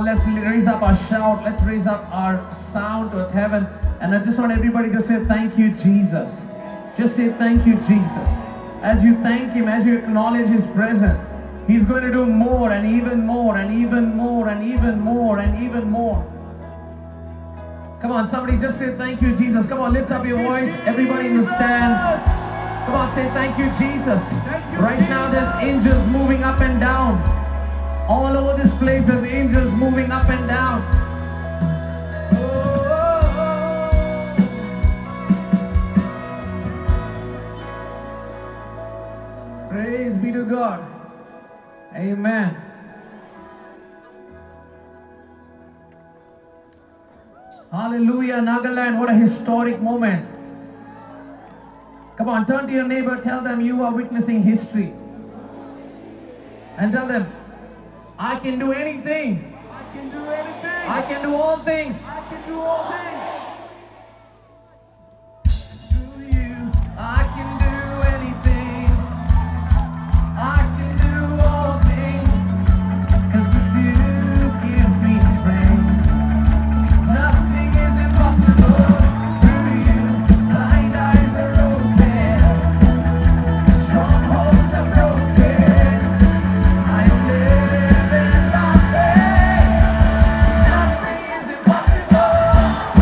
on, let's raise up our shout. Let's raise up our sound towards heaven. And I just want everybody to say thank you, Jesus. Just say thank you, Jesus. As you thank Him, as you acknowledge His presence, He's going to do more and even more and even more and even more and even more. Come on, somebody just say thank you, Jesus. Come on, lift up your voice. Everybody in the stands. Come on, say thank you, Jesus. Right now there's angels moving up and down. All over this place there's angels moving up and down. Praise be to God. Amen. Hallelujah, Nagaland, what a historic moment. Come on, turn to your neighbor, tell them you are witnessing history. And tell them, I can do anything. I can do anything. I can do all things. I can do all things. Through you, I can do anything. I can do all things. 'Cause it's you who gives me strength. Nothing is impossible. Through you, blind eyes are open. Strongholds are broken. I am living by faith. Nothing is impossible.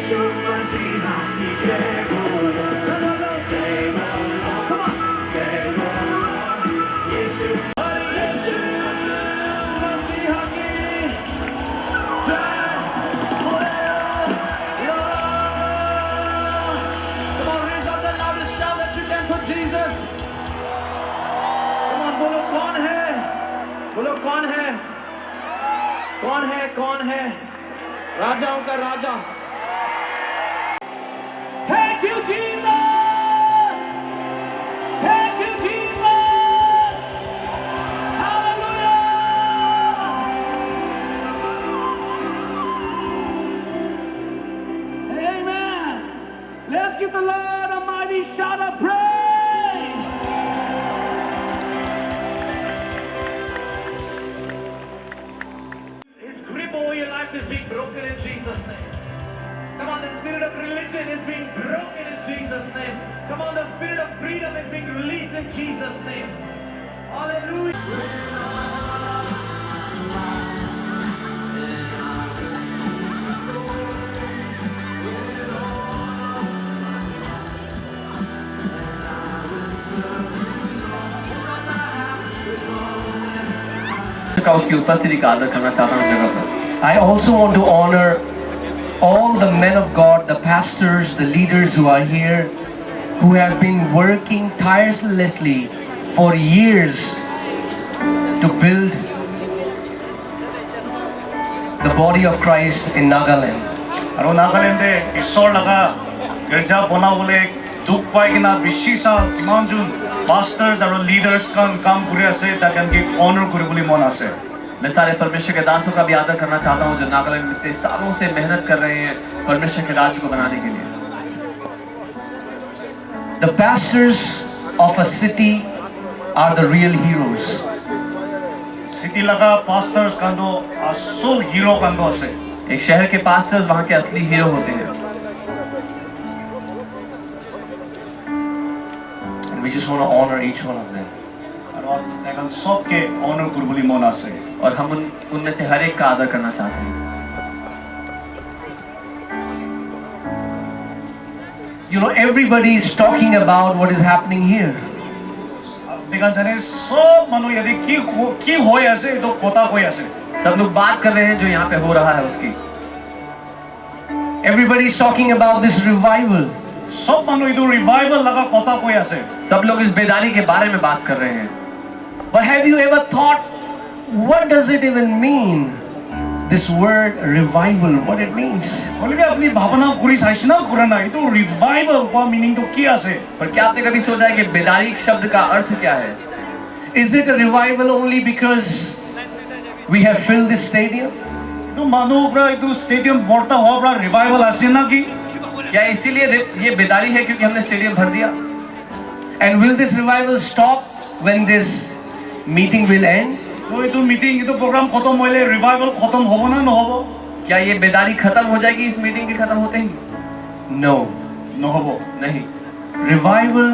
यीशु मसीहा की जय बोलो जय बोलो come on जय बोलो यीशु मसीहा की जय बोलो come on raise up the loudest shout that you can for Jesus come on बोलो कौन है कौन है राजाओं का राजा Thank you Jesus Thank you Jesus Hallelujah Amen Let's give the Lord a mighty shout of praise His grip over your life is being broken in Jesus' name. Come on, the spirit of religion is being broken in Jesus' name. Come on, the spirit of freedom is being released in Jesus' name. Hallelujah. का उसकी उपस्थिति का आदर करना चाहता हूँ जगह पर. I also want to honor all the men of God, the pastors, the leaders who are here, who have been working tirelessly for years to build the body of Christ in Nagaland. আৰু নাগালেণ্ডে ঈশ্বৰ লগা গীৰ্জা বনাবলৈ দুখ পাই কিনা বিশ্বাস কিমান জন pastors और लीडर्स काम करे আছে ताकि उनके ऑनर करे बोली मन আছে मैं सारे परमेश्वर के दासों का भी आदर करना चाहता हूं जो नागालैंड में इतने सालों से मेहनत कर रहे हैं परमेश्वर के राज्य को बनाने के लिए. The pastors of a city are the real heroes. City लगा पास्टर्स कांदो असल हीरो कांदो আছে. एक शहर के पास्टर्स वहां के असली हीरो होते हैं. We just want to honor each one of them. और ताकि सबके ऑनर करे बोली मन আছে. और हम उनमें से हर एक का आदर करना चाहते हैं. You know, everybody is talking about what is happening here. देखा जाने सब मानो यदि की होय আছে तो कोता होय আছে. सब लोग बात कर रहे हैं जो यहाँ पे हो रहा है उसकी. Everybody is talking about this revival. सब मानो इधर रिवाइवल लगा कोता कोई আছে. सब लोग इस बेदारी के बारे में बात कर रहे हैं. But have you ever thought what does it even mean? This word revival, what it means? बोले भी अपनी भावना पूरी साइज ना करना ये तो रिवाइवल का मीनिंग तो क्या है? पर क्या आपने कभी सोचा है कि बेदारी शब्द का अर्थ क्या है? Is it a revival only because we have filled this stadium? तो मानो अपना ये तो स्टेडियम बढ़ता हुआ अपना रिवाइवल आसे ना की? क्या इसीलिए ये बेदारी है क्योंकि हमने स्टेडियम भर दिया? And will this revival stop when this meeting will end? तो ये तो मीटिंग ये तो प्रोग्राम खत्म होले रिवाइवल खत्म होगा ना न होगा? क्या ये बेदारी खत्म हो जाएगी इस मीटिंग के खत्म होते ही? No, न होगा. नहीं. Revival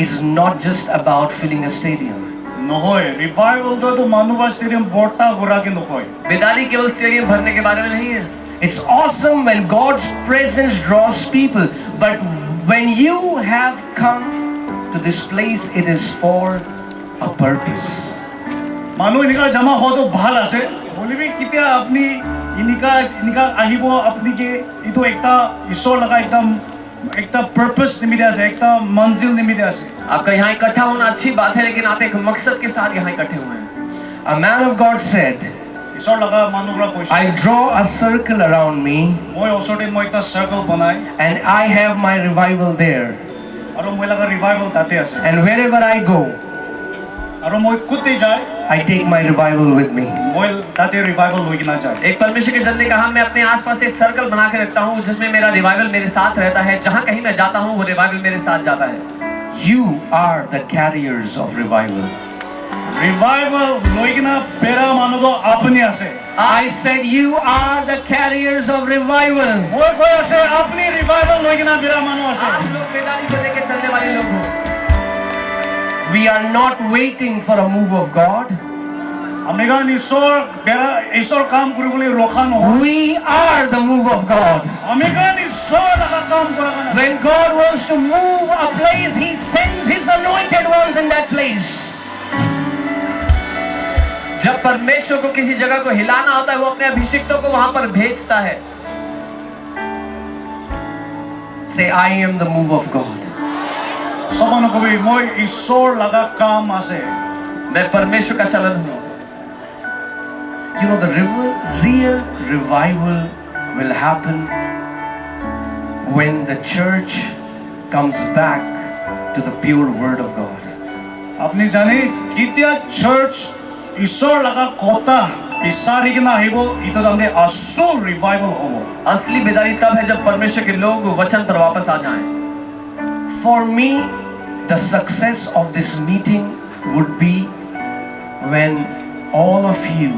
is not just about filling a stadium. न होए रिवाइवल तो मानो बस स्टेडियम बढ़ता गोरा के न होए. बेदारी केवल स्टेडियम भरने के बारे में नहीं है. It's awesome when God's presence draws people, but when you have come to this place, it is for a purpose. मानो इनका जमा हो तो भाल आसे. बोले भी कितना अपनी इनका आहिबो अपनी के ये तो एकता ईश्वर लगा एकता पर्पस निमित्त आसे एकता मंजिल निमित्त आसे. आपका यहाँ इकट्ठा होना अच्छी बात है लेकिन आप एक मकसद के साथ यहाँ इकट्ठे हुए हैं. A man of God said, ईश्वर लगा मानो बड़ा कोई. I draw a circle around me, मैं उसोटे मैं एकता सर्कल बनाए. and I have my revival there. और मैं लगा रिवाइवल ताते आसे. And wherever I go, और मैं कुत्ते जाए. I take my revival with me. मैं ताते रिवाइवल होगी ना जाए. एक परमेश्वर के जन ने कहा मैं अपने आसपास एक सर्कल बना के रखता हूँ जिसमें मेरा रिवाइवल मेरे साथ रहता है. जहाँ कहीं मैं जाता हूँ वो रिवाइवल मेरे साथ जाता है. You are the carriers of revival. Revival लोगी ना पेरा मानो तो अपनी आसे. I said you are the carriers of revival. वो कोई आसे अपनी रिवाइवल लोगी ना पेरा मानो आसे. आप लोग बेदारी को लेके चलने वाले लोग हो. We are not waiting for a move of God. আমেগান ঈশ্বৰ কাম কৰিবলৈ ৰখা নহয় We are the move of God. আমেগান ঈশ্বৰ লগা কাম কৰা কাৰণে When God wants to move a place, He sends His anointed ones in that place. जब परमेश्वर को किसी जगह को हिलाना होता है, वो अपने अभिषिक्तों को वहां पर भेजता है. Say, I am the move of God. সমানো কবি মই ঈশ্বৰ লগা কাম আছে मैं परमेश्वर का चलन हूं. You know, the real revival will happen when the church comes back to the pure word of God. আপুনি জানে কেতিয়া চাৰ্চ ঈশ্বৰ লগা কথা বিচাৰি কিনে আহিব ইটো তাৰমানে আচল ৰিভাইভেল হ'ব असली बेदारी तब है जब परमेश्वर के लोग वचन पर वापस आ जाएं. For me, the success of this meeting would be when all of you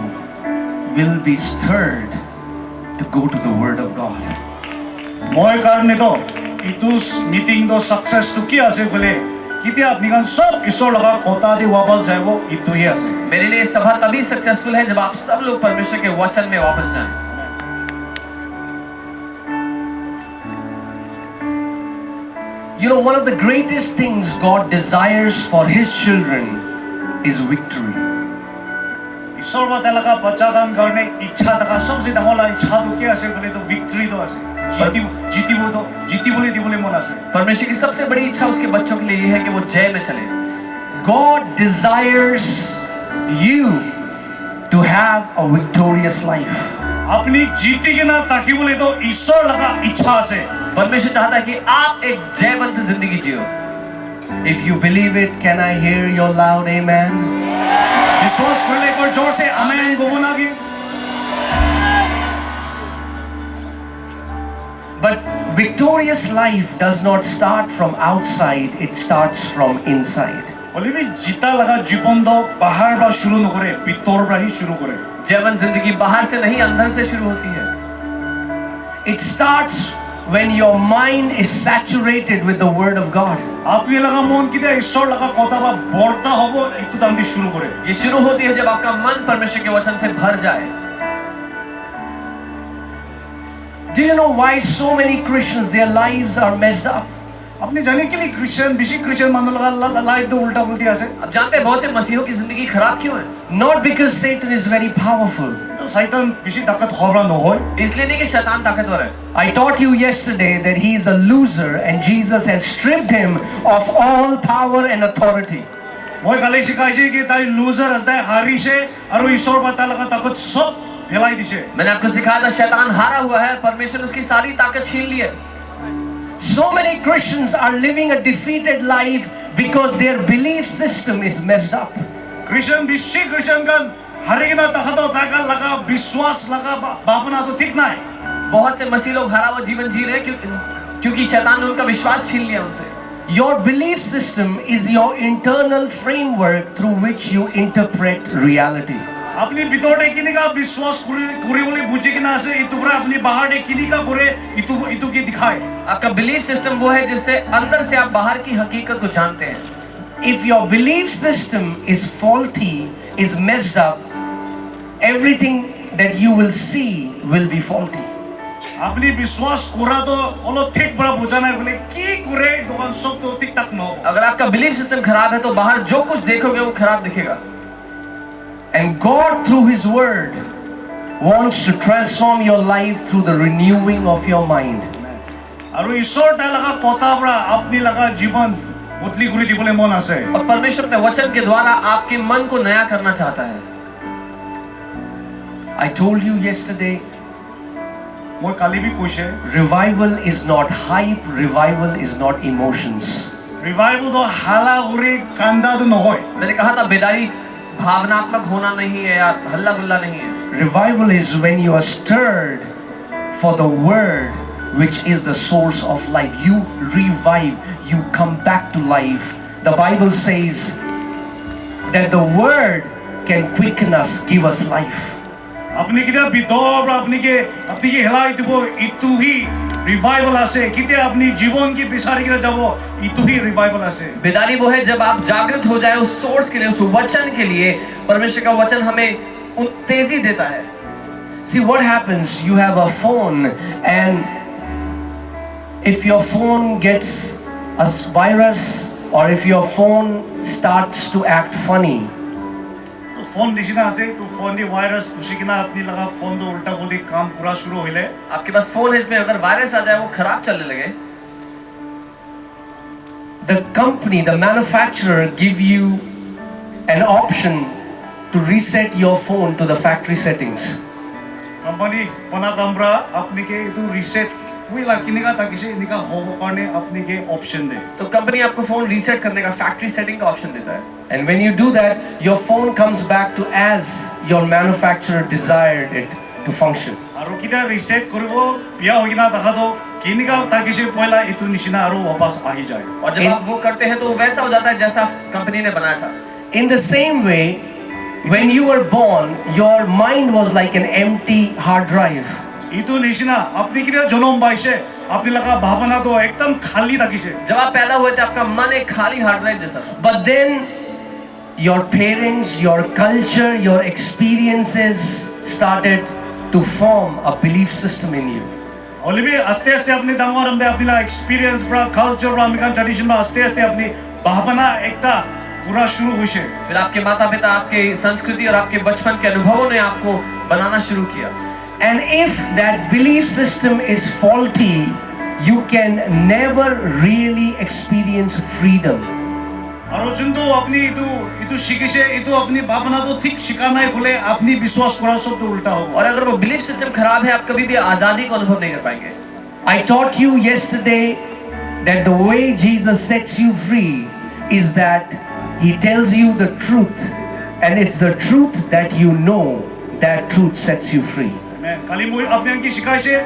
will be stirred to go to the word of God. মই কাৰণে তো ইটো মিটিং তো সাকসেস তো কি আছে বলে কেতিয়া আপনি কান সব ঈশ্বৰ লগা কথা দি वापस যাব ইটোই আছে मेरे लिए सभा तभी सक्सेसफुल है जब आप सब लोग परमेश्वर के वचन में वापस जाएं. You know, one of the greatest things God desires for His children is victory. ঈশ্বৰ বাতে লগা বাচ্চা কাম কাৰণে ইচ্ছা থকা সবচেয়ে ডাঙৰ ইচ্ছা তো কি আছে বলে তো ভিক্টৰি তো আছে জিতিবলৈ দিবলৈ মন আছে परमेश्वर की सबसे बड़ी इच्छा उसके बच्चों के लिए ये है कि वो जय में चले. God desires you to have a victorious life. আপনি জিতি কিনা থাকিবলৈ তো ঈশ্বৰ লগা ইচ্ছা আছে परमेश्वर चाहता है कि आप एक जयवंत जिंदगी जियो. If you believe it, can I hear your loud amen? विश्वास करले एक बार जोर से आमेन को बोलागी But victorious life does not start from outside, it starts from inside. বলিবি জিতা লগা জীবন তো বাহিৰ পৰা শুরু নকৰে ভিতৰ পৰা হি শুরু কৰে जयवंत जिंदगी बाहर से नहीं अंदर से शुरू होती है. It starts when your mind is saturated with the word of God. আপনি লগা মন কিতে ঈশ্বৰ লগা কথা বা বৰ্তা হ'ব ইটো তামদি শুরু কৰে ये शुरू होती है जब आपका मन परमेश्वर के वचन से भर जाए. Do you know why so many Christians, their lives are messed up? আপনি জানে কি খ্রিস্টান বেশি খ্রিস্টান মানুহ লগা লাইফ তো উল্টা পুল্টি আছে अब जानते हैं बहुत से मसीहों की जिंदगी खराब क्यों है? Not because Satan is very powerful. তো শয়তান বেশি তাকত খবরা নহয় इसलिए नहीं कि शैतान ताकतवर है. I taught you yesterday that he is a loser and Jesus has stripped him of all power and authority. মই কালি শিকাইছে কি তাই লুজার আছে হারিছে আৰু ঈশ্বৰ বাতা লগা তাকত সব ফেলাই দিছে मैंने आपको सिखाया था शैतान हारा हुआ है, परमेश्वर ने उसकी सारी ताकत छीन ली है. So many Christians are living a defeated life because their belief system is messed up. খ্রিস্টান বেশি খ্রিস্টান গান হারিনা তাকত তাকা লগা বিশ্বাস লগা ভাবনা তো ঠিক নাই बहुत से मसीह लोग हारा हुआ जीवन जी रहे हैं क्योंकि शैतान ने उनका विश्वास छीन लिया उनसे. Your belief system is your internal framework through which you interpret reality. আপনি ভিতরে কিনিকা বিশ্বাস কৰিবলৈ বুঝি কিনা আছে ইটো পৰা আপনি বাহিৰে কিনিকা কৰে ইটো কি দিখায় आपका बिलीफ सिस्टम वो है जिससे अंदर से आप बाहर की हकीकत को जानते हैं. If your belief system is faulty, is messed up, everything that you will see will be faulty. আপনি বিশ্বাস করা তো অলপ ঠিক বড় বোঝা নাই বলে কি করে দোকান সব তো ঠিক ঠাক ন अगर आपका बिलीफ सिस्टम खराब है तो बाहर जो कुछ देखोगे वो खराब दिखेगा. And God through His word wants to transform your life through the renewing of your mind. আৰু ঈশ্বৰ তাৰ লগা কথা পৰা আপনি লগা জীবন বদলি কৰি দিবলৈ মন আছে और परमेश्वर अपने वचन के द्वारा आपके मन को नया करना चाहता है. I told you yesterday, মই কালি বি কৈছে revival is not hype, revival is not emotions. Revival তো হালা উরি কান্দা তো নহয় मैंने कहा था बेदारी भावनात्मक होना नहीं है या हल्ला गुल्ला नहीं है. Revival is when you are stirred for the word which is the source of life. You revive, you come back to life. The Bible says that the word can quicken us, give us life. আপনি কিটা ভিতর আপনি কি হিলাই দিব ইটো হি revival আসে কিতিয়া আপনি জীবন কি বিচারি কিনা যাব ইতো হি রিভাইভাল আসে बेदाली वो है जब आप जागृत हो जाए उस सोर्स के लिए, उस वचन के लिए। परमेश्वर का वचन हमें तेजी देता है। See what happens, you have a phone and if your phone gets a virus or if your phone starts to act funny, তো ফোন দিছিনা আছে তো ফোন দি ভাইরাস খুশি কিনা আপনি লাগা ফোন তো উল্টা बोलती काम पूरा शुरू होइले आपके पास फोन है, इसमें अगर वायरस आ जाए वो खराब चलने लगे, the company, the manufacturer give you an option to reset your phone to the factory settings. Company पना कामरा अपनी के इतो रीसेट हुई लाकिने का ताकि से इनका होबो करने अपनी के ऑप्शन दे तो कंपनी आपको फोन रीसेट करने का फैक्ट्री सेटिंग का ऑप्शन देता है। And when you do that, your phone comes back to as your manufacturer desired it to function. आरो किदा रीसेट करबो बिया होइना देखा दो किनिका ताकि से पहला इतो निशिना आरो वापस आ ही जाए और जब आप वो करते हैं तो वो वैसा हो जाता है जैसा कंपनी ने बनाया था। In the same way, when you were born, your mind was like an empty hard drive. इतो निशिना अपनी किदा जन्म बाइसे अपनी लगा भावना तो एकदम खाली ताकि से जब आप पैदा हुए थे आपका मन एक खाली हार्ड ड्राइव जैसा था। But then your parents, your culture, your experiences started to form a belief system in you. ओलिबी आस्ते आस्ते अपनी दांगोर हमदे अपनी ला एक्सपीरियंस ब्रा कल्चर ब्रा अमेरिकन ट्रेडिशन में आस्ते आस्ते अपनी भावना एकता पूरा शुरू हुई फिर आपके माता पिता, आपके संस्कृति और आपके बचपन के अनुभवों ने आपको बनाना शुरू किया। And if that belief system is faulty, you can never really experience freedom. और जुन तो अपनी इतो शिकिसे इतो अपनी भावना तो ठीक शिकाना है बोले अपनी विश्वास करा सब तो उल्टा हो और अगर वो बिलीफ सिस्टम खराब है आप कभी भी आजादी का अनुभव नहीं कर पाएंगे। I taught you yesterday that the way Jesus sets you free is that he tells you the truth, and it's the truth that you know, that truth sets you free. मैं कल मुझे अपने की शिकायत से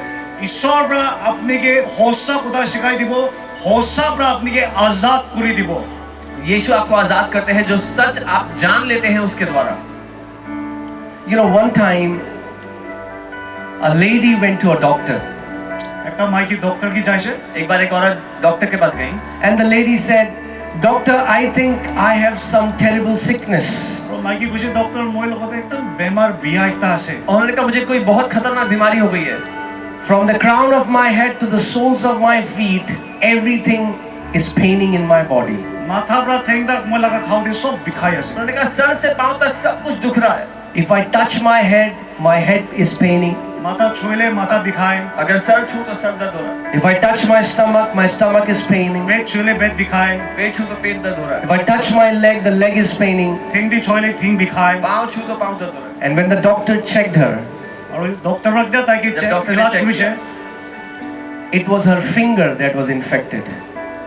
ईश्वर ब्रा अपने के हौसला कुदा शिकायत दिबो हौसला ब्रा अपने के आजाद करी दिबो यीशु आपको आजाद करते हैं जो सच आप जान लेते हैं उसके द्वारा। You know, one time a lady went to a doctor एक तो माई की डॉक्टर की जाए से एक बार एक औरत डॉक्टर के पास गई and the lady said, "Doctor, I think I have some terrible sickness." और माई की कुछ डॉक्टर मोय लोगों तो एकदम बीमार बिया एकता से उन्होंने कहा मुझे कोई बहुत खतरनाक बीमारी हो गई है। From the crown of my head to the soles of my feet, everything is paining in my body. माथा ब्रा थेंग तक मोय लगा खाओ दे सब बिखाई से उन्होंने कहा सर से पांव तक सब कुछ दुख रहा है। If I touch my head is paining. माथा छुएले माथा बिखाए अगर सर छू तो सर दर्द हो रहा है। If I touch my stomach is paining. पेट छुएले पेट बिखाए पेट छू तो पेट दर्द हो रहा है। If I touch my leg, the leg is paining. थिंग दी छुएले थिंग बिखाए पांव छू तो पांव दर्द हो रहा है। And when the doctor checked her, और डॉक्टर रख दिया ताकि जब डॉक्टर ने इलाज चेक करी से it was her finger that was infected.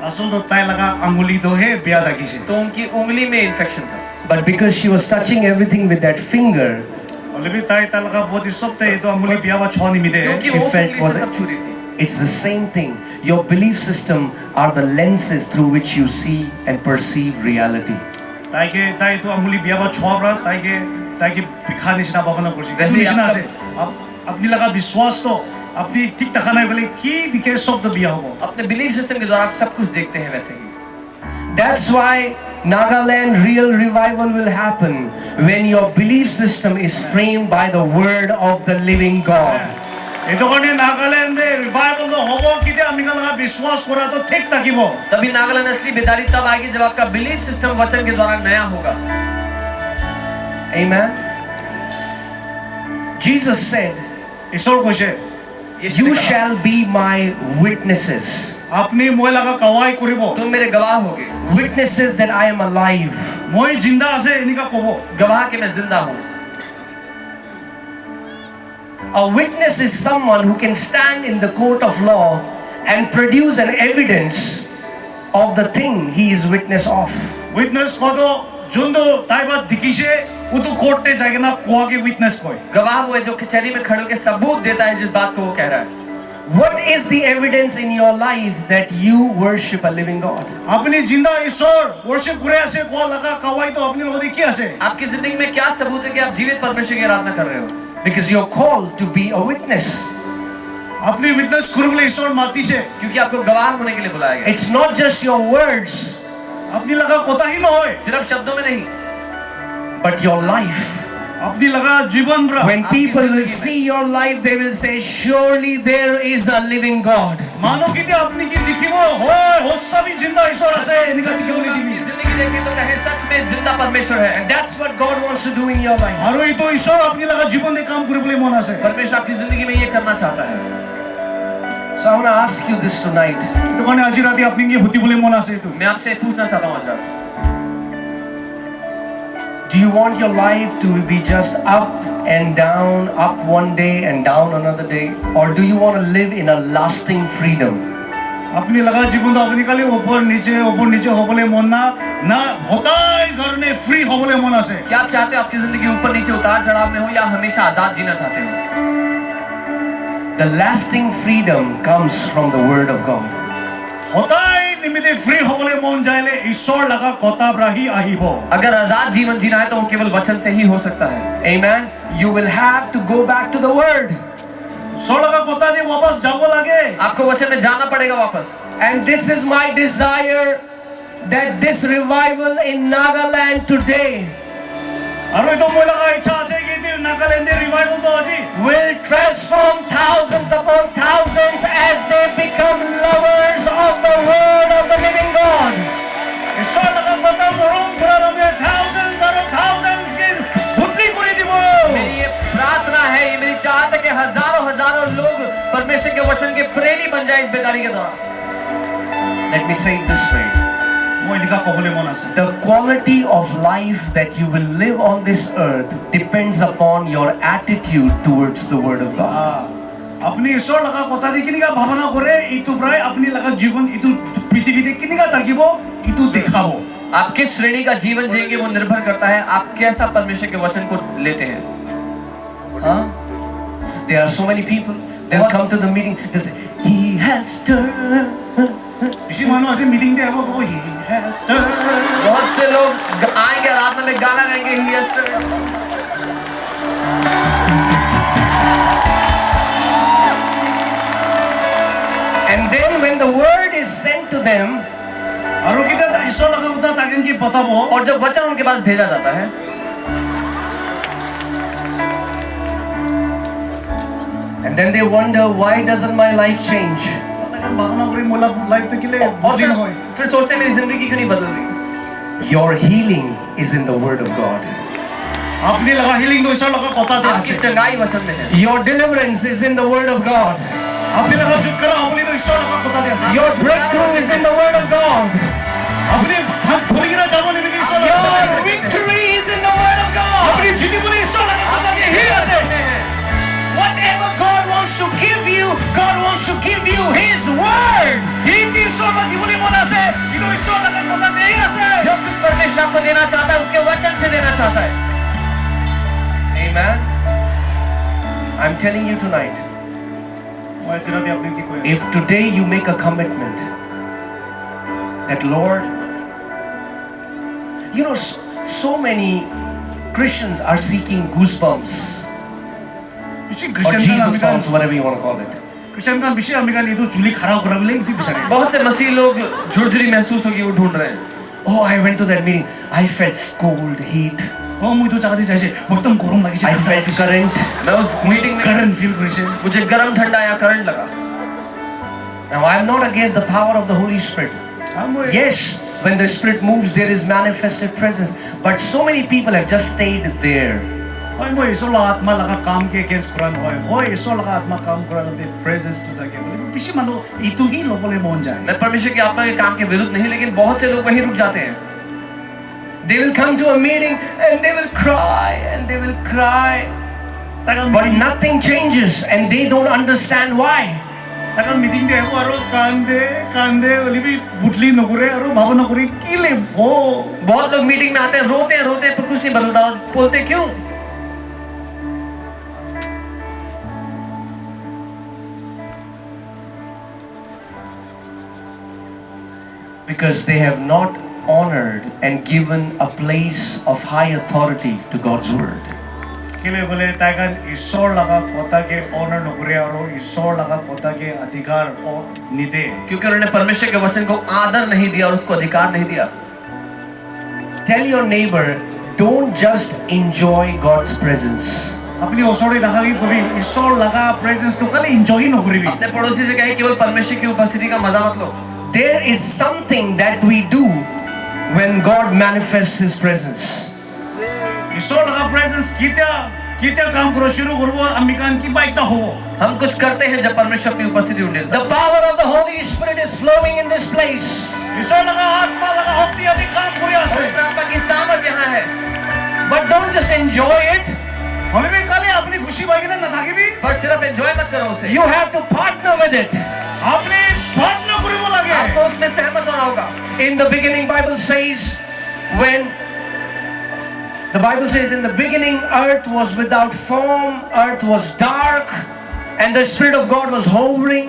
असल तो ताई लगा अंगुली तो है बिया ताकि से तो उनकी उंगली में इन्फेक्शन था। But because she was touching everything with that finger, और भी ताई लगा बहुत ही सब ते तो अंगुली बिया वा छौ नहीं मिले क्योंकि she वो felt उंगली was से सब छू रही थी। it's the same thing. Your belief system are the lenses through which you see and perceive reality. ताई तो अंगुली बिया वा छौ ब्रा ताई के बिखा निशना बाबना कुछ वैसे ही निशना आपका- से अब अपनी लगा विश्वास तो अपनी ठीक तखाना बोले की दिखे सब तो बिया हो अपने बिलीफ सिस्टम के द्वारा आप सब कुछ देखते हैं वैसे ही। That's why Nagaland real revival will happen when your belief system is framed by the word of the living God. ये तो करने नागालैंड दे रिवाइवल तो होबो किते अमिका लगा विश्वास करा तो ठीक ताकिबो तभी नागालैंड असली बेदारी तब आएगी जब आपका बिलीफ सिस्टम वचन के द्वारा नया होगा। Amen. Jesus said, ईश्वर कोशे यीशु ने "You कहा, shall be my witnesses." अपनी मोय लगा कवाई करिबो तुम मेरे गवाह होगे। Witnesses that I am alive. मोय जिंदा আছে इनिका कोबो गवाह कि मैं जिंदा हूँ। A witness is someone who can stand in the court of law and produce an evidence of the thing he is witness of. Witness को तो जुंदो ताइबा दिकिसे वो तो कोर्ट पे जाके ना कोआ के विटनेस कोई गवाह वो है जो कचहरी में खड़े होकर सबूत देता है जिस बात को वो कह रहा है। What is the evidence in your life that you worship a living God? अपनी जिंदा ईश्वर वर्शिप करे ऐसे को लगा कवाई तो अपनी लोग देखी ऐसे आपकी जिंदगी में क्या सबूत है कि आप जीवित परमेश्वर की आराधना कर रहे हो? Because you're called to be a witness. আপনি উইটনেস করবলে ঈশ্বর মাতিছে क्योंकि आपको गवाह होने के लिए बुलाया गया। It's not just your words, আপনি লাগা কথাই নহয় सिर्फ शब्दों में नहीं, but your life. আপনি লাগা জীবন রা When people will see your life, they will say, surely there is a living God. মানো কি আপনি কি দেখিব হয় হসাবি জিন্দা ঈশ্বর আছে এনেকা দেখিবলৈ দিবি आपकी जिंदगी देखें तो कहें सच में जिंदा परमेश्वर है। And that's what God wants to do in your life. আৰু এইটো ঈশ্বৰ আপনি লাগা জীবনে কাম কৰিবলৈ মন আছে परमेश्वर आपकी जिंदगी में ये करना चाहता है। So I want to ask you this tonight. এইটো কাৰণে আজি ৰাতি আপনি কি হতিবলৈ মন আছে এইটো मैं आपसे पूछना चाहता हूँ आज रात, Do you want your life to be just up and down, up one day and down another day? Or do you want to live in a lasting freedom? আপনি লাগা জীবনটো আপনি খালি ওপৰ নিচে হ'বলৈ মন না হতাই কাৰণে ফ্ৰী হ'বলৈ মন আছে क्या आप चाहते हो आपकी जिंदगी ऊपर नीचे उतार चढ़ाव में हो या हमेशा आजाद जीना चाहते हो? The lasting freedom comes from the Word of God. হতাই নিমিতে ফ্ৰী হ'বলৈ মন যাইলে ঈশ্বৰ লাগা কথা ৰাহি আহিব अगर आजाद जीवन जीना है तो वो केवल वचन से ही हो सकता है। Amen. You will have to go back to the Word. ঈশ্বৰ লাগা কথা দি वापस যাব লাগে आपको वचन में जाना पड़ेगा वापस। And this is my desire that this revival in Nagaland today আৰু এইটো মই লাগা ইচ্ছা আছে কি নাগালেণ্ডৰ ৰিভাইভেলটো আজি will transform thousands upon thousands as they become lovers of the Word of the living God. ঈশ্বৰ লাগা কথা মৰম কৰা লাগে thousands আৰু thousands কি ভুতলি কৰি দিব मेरी ये प्रार्थना है, ये मेरी चाहत है कि हजारों हजारों लोग परमेश्वर के वचन के प्रेमी बन जाए इस बेदारी के दौरान। Let me say it this way. মই এনেকা ক'বলৈ মন আছে The quality of life that you will live on this earth depends upon your attitude towards the Word of God. আপনি ঈশ্বৰ লাগা কথা দি কিনিকা ভাৱনা কৰে এইটো প্ৰায় আপনি লাগা জীवन এইটো পৃথিৱীতে কিনিকা থাকিব এইটো দেখাব आप किस श्रेणी का जीवन जिएंगे वो निर्भर करता है आप कैसा परमेश्वर के वचन को लेते हैं। Huh? There are so many people, they'll come to the meeting, they'll say, He has turned. বেছি মানুহ আছে মিটিং দে আহিব ক'ব হি হেজ টাৰ্ন बहुत से लोग आएंगे रात में गाना गाएंगे ही यस्टर। And then when the word is sent to them, আৰু কিটা ঈশ্বৰ লাগা কথা তাকে কি বতাব और जब वचन उनके पास भेजा जाता है and then they wonder, why doesn't my life change? তাকে ভাৱনা কৰি মোলা লাইফটো কিলে और বদলি নহয় फिर सोचते हैं मेरी जिंदगी क्यों नहीं बदल रही। Your healing is in the Word of God. আপনি লাগা হিলিংটো ঈশ্বৰ লাগা কথা দি आपकी আছে चंगाई वचन में है, Your deliverance is in the Word of God. আপনি লাগা ছুটকাৰা হ'বলিতো ঈশ্বৰ লাগা কথা দি আছে Your breakthrough is in the Word of God. আপনি হাত ধৰি কিনা যাব নিমিতে ঈশ্বৰ লাগা কথা দি Your আছে victory is in the Word of God. আপনি জিতিবলৈ ঈশ্বৰ লাগা কথা দি আছে Whatever God wants to give you, God wants to give you His Word. কি কি ঈশ্বৰ লাগা দিবলৈ মন আছে এইটো ঈশ্বৰ লাগা কথা দি আছে जो कुछ परमेश्वर आपको देना चाहता है उसके वचन से देना चाहता है। Amen. I'm telling you tonight, মই আজি ৰাতি আপুনি কি কৈ if today you make a commitment that Lord, you know, so many Christians are seeking goosebumps বেছি or খ্ৰীষ্টান Jesus আমি bumps, whatever you want to call it. খ্ৰীষ্টান কাম বেছি আমি কালি এইটো চুলি খাৰা কৰাবলৈ এইটো বিচাৰে बहुत से मसीह लोग झुरझुरी महसूस होगी वो ढूंढ रहे हैं। Oh, I went to that meeting. I felt cold, heat. অ মই এইটো জাগা দি চাইছে একদম গৰম লাগিছে I felt current. मैं उस मीटिंग में কাৰেণ্ট ফিল কৰিছে मुझे गर्म ठंडा या करंट लगा। Now, I'm not against the power of the Holy Spirit. মই Yes, when the Spirit moves, there is manifested presence. But so many people have just stayed there. হয় মই ঈশ্বৰ লগা আত্মা লগা কাম কে এগেইনষ্ট কৰা নহয় হয় ঈশ্বৰ লগা আত্মা কাম কৰাৰ প্ৰেজেন্সটো থাকে বুলি বেছি মানুহ এইটো হি ল'বলৈ মন যায় मैं परमेश्वर की आत्मा के काम के विरुद्ध नहीं, लेकिन बहुत से लोग वहीं रुक जाते हैं। They will come to a meeting and they will cry and they will cry. তাকে But nothing changes and they don't understand why. তাকে মিটিং দে আহিব আৰু কান্দে অলিবি বুটলি নকৰে আৰু ভাৱ নকৰি কি লেব बहुत लोग मीटिंग में आते हैं रोते हैं पर कुछ नहीं बदलता और बोलते क्यों? Because they have not honored and given a place of high authority to God's word. কেলে বলে তাইকান ঈশ্বর লাগা কথাকে অনার নকরে আর ঈশ্বর লাগা কথাকে अधिकार নিদে क्योंकि उन्होंने परमेश्वर के वचन को आदर नहीं दिया और उसको अधिकार नहीं दिया। Tell your neighbor, don't just enjoy God's presence. अपनी ओसोरे দেখা কি কবি ঈশ্বর লাগা প্রেজেন্স তো খালি এনজয় ন করিবি अपने पड़ोसी से कहे केवल परमेश्वर की उपस्थिति का मजा मत लो। There is something that we do when God manifests His presence. ঈশ্বর লাগা প্রেজেন্স কিতা কিতা কাম করা শুরু করব আমি কান কি বাইকটা হবো हम कुछ करते हैं जब परमेश्वर अपनी उपस्थिति ढूंढेगा। The power of the Holy Spirit is flowing in this place. ঈশ্বর লাগা আত্মা লাগা শক্তি আদি কাম করে আছে पवित्र आत्मा की सामर्थ यहाँ है, But don't just enjoy it. হলিবি কালি আপনি খুশি বাইনা না থাকিবি पर सिर्फ एंजॉय मत करो उसे, You have to partner with it. আপনি পার্টন করিব লাগে आपको उसमें सहमत होना होगा। In the beginning, Bible says, when the Bible says, in the beginning, earth was without form, earth was dark, and the Spirit of God was hovering.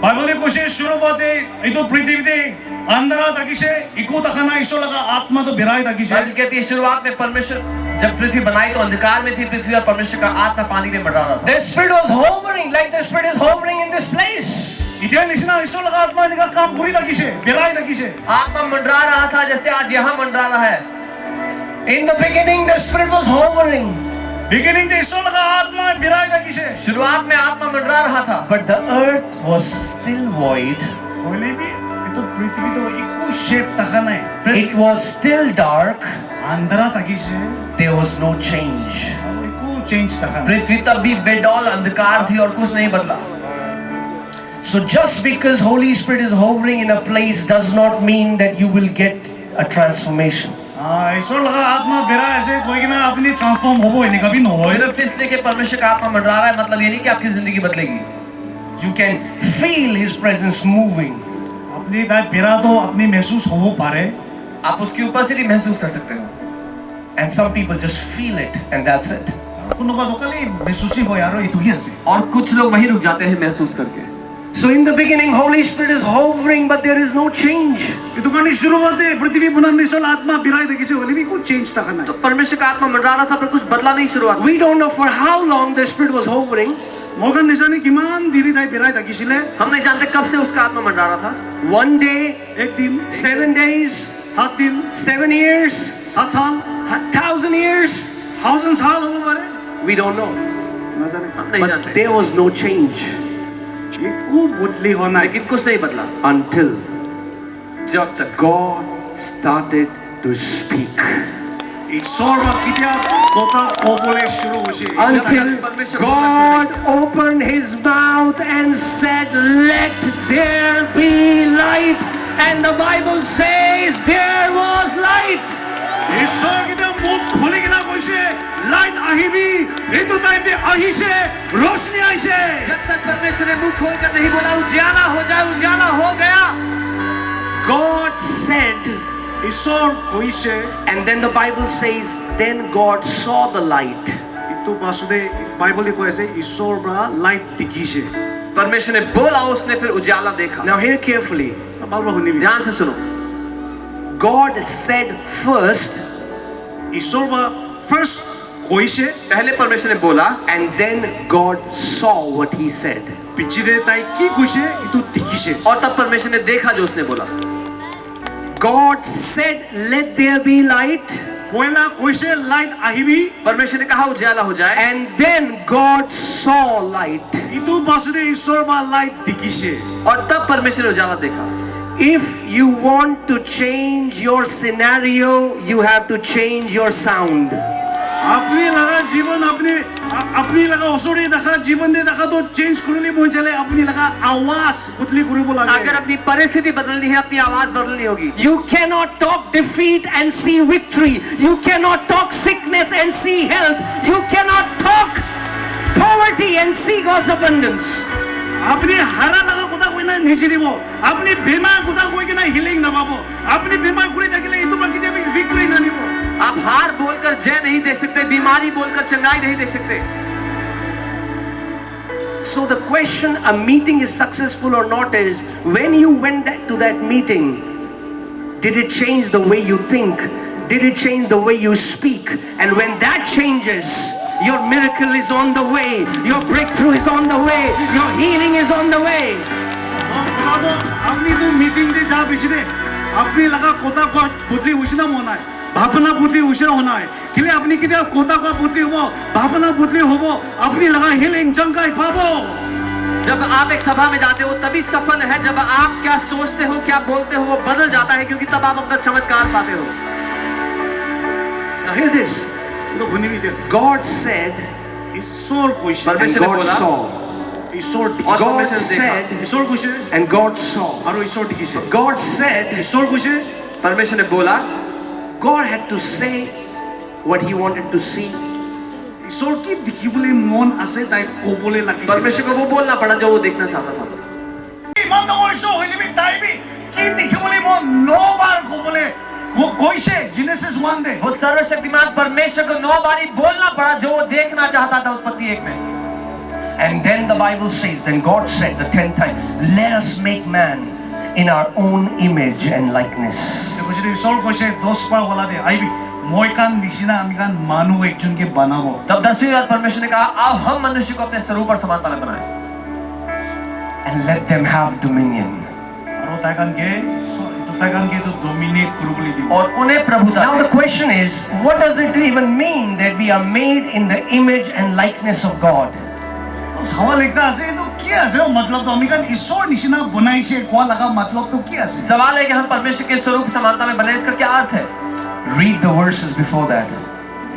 বাইবেলে কোশে শুরুতে এই তো পৃথিবীতে अंधेरा ताकिशे इको तकना ईश्वर लगा आत्मा तो बिराई ताकिशे बाइबल कहती है शुरुआत में परमेश्वर जब पृथ्वी बनाई तो अंधकार में थी पृथ्वी और परमेश्वर का आत्मा पानी में मंडरा रहा था। The Spirit was hovering, like the Spirit is hovering in this place. इधर निशना ईश्वर लगा आत्मा निका काम पूरी ताकिशे बिराई ताकिशे आत्मा मंडरा रहा था जैसे आज यहाँ मंडरा रहा है। In the beginning, the Spirit was hovering, beginning ते ईश्वर लगा आत्मा बिराई ताकिशे शुरुआत में आत्मा मंडरा रहा था, but the earth was still void. होले भी ये तो पृथ्वी तो इको शेप तकना है It was still dark. अंधेरा ताकिशे There was no change. इको चेंज तकना पृथ्वी तब भी बेडौल अंधकार थी और कुछ नहीं बदला। So just because Holy Spirit is hovering in a place does not mean that you will get a transformation. ईश्वर लगा आत्मा बिराई ऐसे कोई ना अपनी ट्रांसफॉर्म होबो इन्हें कभी न होए सिर्फ इसलिए कि परमेश्वर का आत्मा मंडरा रहा है मतलब ये नहीं कि आपकी जिंदगी बदलेगी। You can feel His presence moving. अपनी ताई बिरा तो अपनी महसूस होबो पारे आप उसकी उपस्थिति महसूस कर सकते हो, And some people just feel it and that's it. कुनो का तो खाली महसूस ही हो यारो ये तो ही ऐसे और कुछ लोग वहीं रुक जाते हैं महसूस करके। So in the beginning, Holy Spirit is hovering, but there is no change. ये तो कहीं शुरुआत है पृथ्वी बनाने से आत्मा बिराई देखी से होले भी कुछ चेंज तकना तो परमेश्वर का आत्मा मंडरा रहा था पर कुछ बदला नहीं शुरुआत में। We don't know for how long the Spirit was hovering. मोगन निशानी किमान धीरे धाई बिराई देखी सिले हम नहीं जानते कब से उसका आत्मा मंडरा रहा था। One day, एक दिन 7 days, 7 दिन 7 years, 7 साल 1,000 years. 1000 साल हो बारे We don't know. ना जाने हम नहीं But जानते, there was no change ये को बदली होना है लेकिन कुछ नहीं बदला until जब तक God started to speak. ईश्वर वा कित्या कोता कोबोले शुरू होशे Until God opened His mouth and said, "Let there be light." And the Bible says there was light. ईश्वर कित्या मुख खोली के ना कोइशे लाइट आहीबी ये तो टाइम पे आहीशे रोशनी आईशे जब तक परमेश्वर ने मुंह खोलकर नहीं बोला उजाला हो जाए, उजाला हो गया। God said, Ishwar कोइशे and then the Bible says, then God saw the light. इतो बासुदे बाइबल देखो ऐसे ईश्वर बा लाइट दिखीशे परमेश्वर ने बोला, उसने फिर उजाला देखा। Now hear carefully. अब बाबा होनी भी ध्यान से सुनो, God said first, ईश्वर बा फर्स्ट कोइशे पहले परमेश्वर ने बोला and then God saw what He said. पिछी दे ताई की कोइशे इतो दिखीशे और तब परमेश्वर ने देखा जो उसने बोला। God said, "Let there be light." पहला कोइशे लाइट आहीबी परमेश्वर ने कहा उजाला हो जाए, And then God saw light. इतो बासुदे ईश्वर बा लाइट दिखीशे और तब परमेश्वर ने उजाला देखा। If you want to change your scenario, you have to change your sound. अपनी लगा जीवन अपनी लगा ओसोरी देखा जीवन दे देखा तो चेंज करली बोल चले अपनी लगा आवाज बदली करू बोला अगर अपनी परिस्थिति बदलनी है, अपनी आवाज बदलनी होगी। You cannot talk defeat and see victory. You cannot talk sickness and see health. You cannot talk poverty and see God's abundance. अपनी हारा लगा कुदा कोई ना नीचे दिबो अपनी बीमार कुदा कोई के ना हीलिंग ना बाबो अपनी बीमार कुड़ी देखले इतो बाकी दे विक्ट्री ना निबो आप हार बोलकर जय नहीं दे सकते, बीमारी बोलकर चंगाई नहीं दे सकते। So the question a meeting is successful or not is, when you went to that meeting, did it change the way you think? Did it change the way you speak? And when that changes, your miracle is on the way, your breakthrough is on the way, your healing is on the way. बता दो अपनी तो meeting दे जा बिछड़े अपनी लगा कोता को पुतली उछना होना है भापना पुतली उछना होना है कि ले अपनी किधर कोता को पुतली हो भापना पुतली हो अपनी लगा हीलिंग जंगाई पाबो जब आप एक सभा में जाते हो तभी सफल है जब आप क्या सोचते हो क्या बोलते हो वो बदल जाता है क्योंकि तब आप अपना चमत्कार पाते हो. Now hear this. तो घुनी भी दे God said, ईश्वर कोई and परमेश्वर ने God बोला, saw. ईश्वर और God परमेश्वर ने देखा. said, ईश्वर कुछ and God saw. और ईश्वर टिकी से God said, ईश्वर कुछ परमेश्वर ने बोला. God had to say what he wanted to see. ईश्वर की दिखी बोले मन आसे ताई को बोले लगी परमेश्वर को वो बोलना पड़ा जो वो देखना चाहता था. ईमान तो वो ईश्वर होली भी ताई भी की दिखी बोले मन 9 बार को बोले कोई से जेनेसिस 1 दे वो सर्वशक्तिमान परमेश्वर को 9 बारी बोलना पड़ा जो वो देखना चाहता था उत्पत्ति 1 में. And then the Bible says, then God said the 10th time, let us make man in our own image and likeness. देखो जी ईश्वर को से 10 बार बोला दे आई भी मोइकान निशिना अमिकान मानु एक जन के बनावो तब 10वीं बार परमेश्वर ने कहा आओ हम मनुष्य को अपने स्वरूप और समानता में बनाएं And let them have dominion. और ताइकान के तो डोमिनेट करू बोली दी और उन्हें प्रभुता. Now the question is, what does it even mean that we are made in the image and likeness of God? तो सवाल एक आसे तो क्या है मतलब तो अमिकान ईश्वर निशिना बनाई से को लगा मतलब तो क्या है सवाल है कि हम परमेश्वर के स्वरूप समानता में बने इसका क्या अर्थ है. Read the verses before that.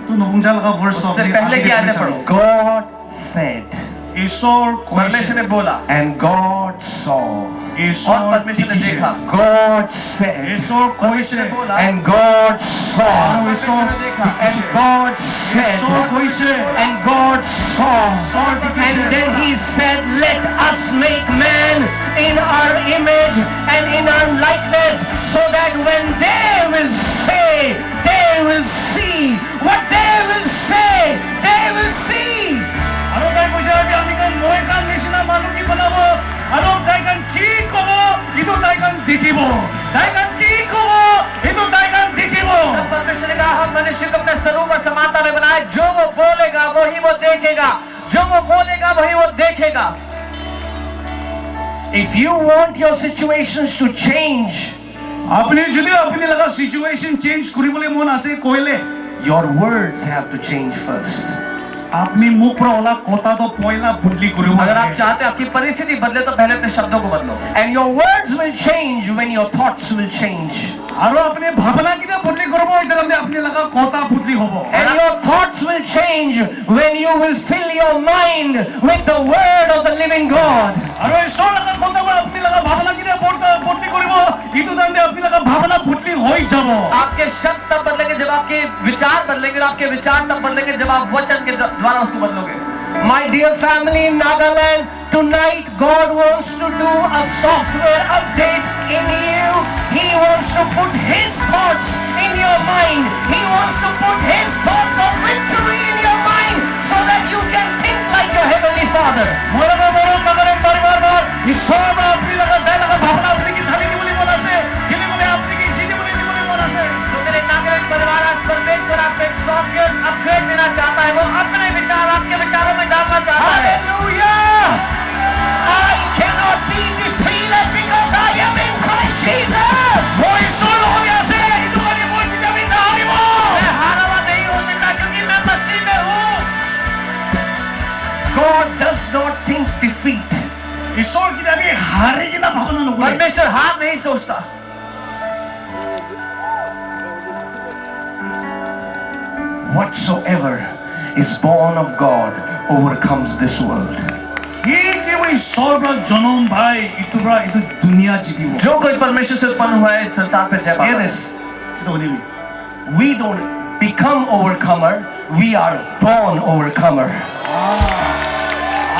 तो नपुंजा लगा वर्स तो उससे पहले क्या आयतें पढ़ो. God said, ईश्वर परमेश्वर ने बोला and God saw. और ईश्वर परमेश्वर ने देखा. God said, ईश्वर कोई से परमेश्वर ने बोला and God saw. परमेश्वर ने देखा. And God said, ईश्वर कोई से and God saw. ईश्वर टिकी And से then he said, let us make man in our image and in our likeness, so that when they will say, they will see. What they will say, they will see. আরো তাই কইছে আমি আমিকান মোইকান নিশিনা মানু কি বানাবো আরো তাইকান কি কবো ইতো তাইকান দেখিব তাইকান কি কবো ইতো তাইকান দেখিব तब परमेश्वर ने कहा हम मनुष्य को अपने स्वरूप और समानता में बनाए जो वो बोलेगा वही वो देखेगा जो वो बोलेगा वही वो देखेगा. If you want your situations to change, আপনি যদি আপনি লাগা সিচুয়েশন চেঞ্জ করিবলে মন আছে কইলে your words have to change first. আপনি মুখ पर वाला কথা তো পয়লা বদলি করিব अगर आप चाहते हो आपकी परिस्थिति बदले तो पहले अपने शब्दों को बदलो. And your words will change when your thoughts will change. আরো আপনি ভাবনা কিটা বদলি করব ইতার আপনি লাগা কথা বদলি হবো And your thoughts will change when you will fill your mind with the word of the living God. আরো ঈশ্বর লাগা কথা আপনি লাগা ভাবনা কিটা বদলি করিব ইতো দান্দে আপনি লাগা ভাবনা বদলি হই যাব आपके शब्द तब बदलेंगे जब आपके विचार बदलेंगे और आपके विचार तब बदलेंगे जब आप वचन के द्वारा उसको बदलोगे. My dear family in Nagaland, tonight God wants to do a software update in you. He wants to put His thoughts in your mind. He wants to put His thoughts of victory in your mind so that you can think like your Heavenly Father. মোরা বড় নগরে পরিবার ঈশ্বর আপনি লাগা দাই লাগা ভাবনা আপনি কি থালি দি বলি মন আছে গিলি বলে আপনি কি জিদি বলি দি বলি মন আছে सो मेरे नागरिक परिवार आज परमेश्वर आपको एक सॉफ्टवेयर अपग्रेड देना चाहता है. वो अपने विचार आपके विचारों में डालना चाहता है. Hallelujah! I cannot be defeated because I am in Christ Jesus. ও ঈশ্বর হয়ে আছে ইতো মানে মই কি আমি না হারিব मैं हारा हुआ नहीं हो सकता क्योंकि मैं मसीह में हूँ. God does not think defeat. ঈশ্বর কি আমি হারি কিনা ভাবনা নকরে परमेश्वर हार नहीं सोचता. Whatsoever is born of God overcomes this world. কি কি ওই ঈশ্বর জনম ভাই ইতুরা ইতু দুনিয়া জিতিব जो कोई परमेश्वर से उत्पन्न हुआ है संसार पे जय Hear पाता है. this. ইতো নিবি We don't become overcomer, we are born overcomer.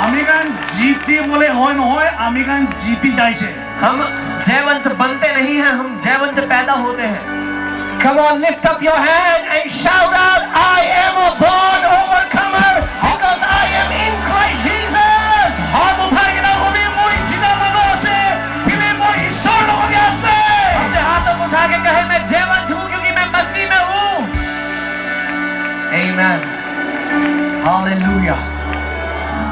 আমি গান জিতি বলে হয় নহয় আমি গান জিতি যাইছে हम जयवंत बनते नहीं हैं हम जयवंत पैदा होते हैं. Come on, lift up your hand and shout out, I am a born overcomer because I am in Christ Jesus. হাত উঠাই কিনা কবি মই জিনা মানুহ আছে কিলে মই ঈশ্বৰ লগত আছে अपने हाथों को उठा के कहे मैं जयवंत हूँ क्योंकि मैं मसीह में हूँ. Hallelujah.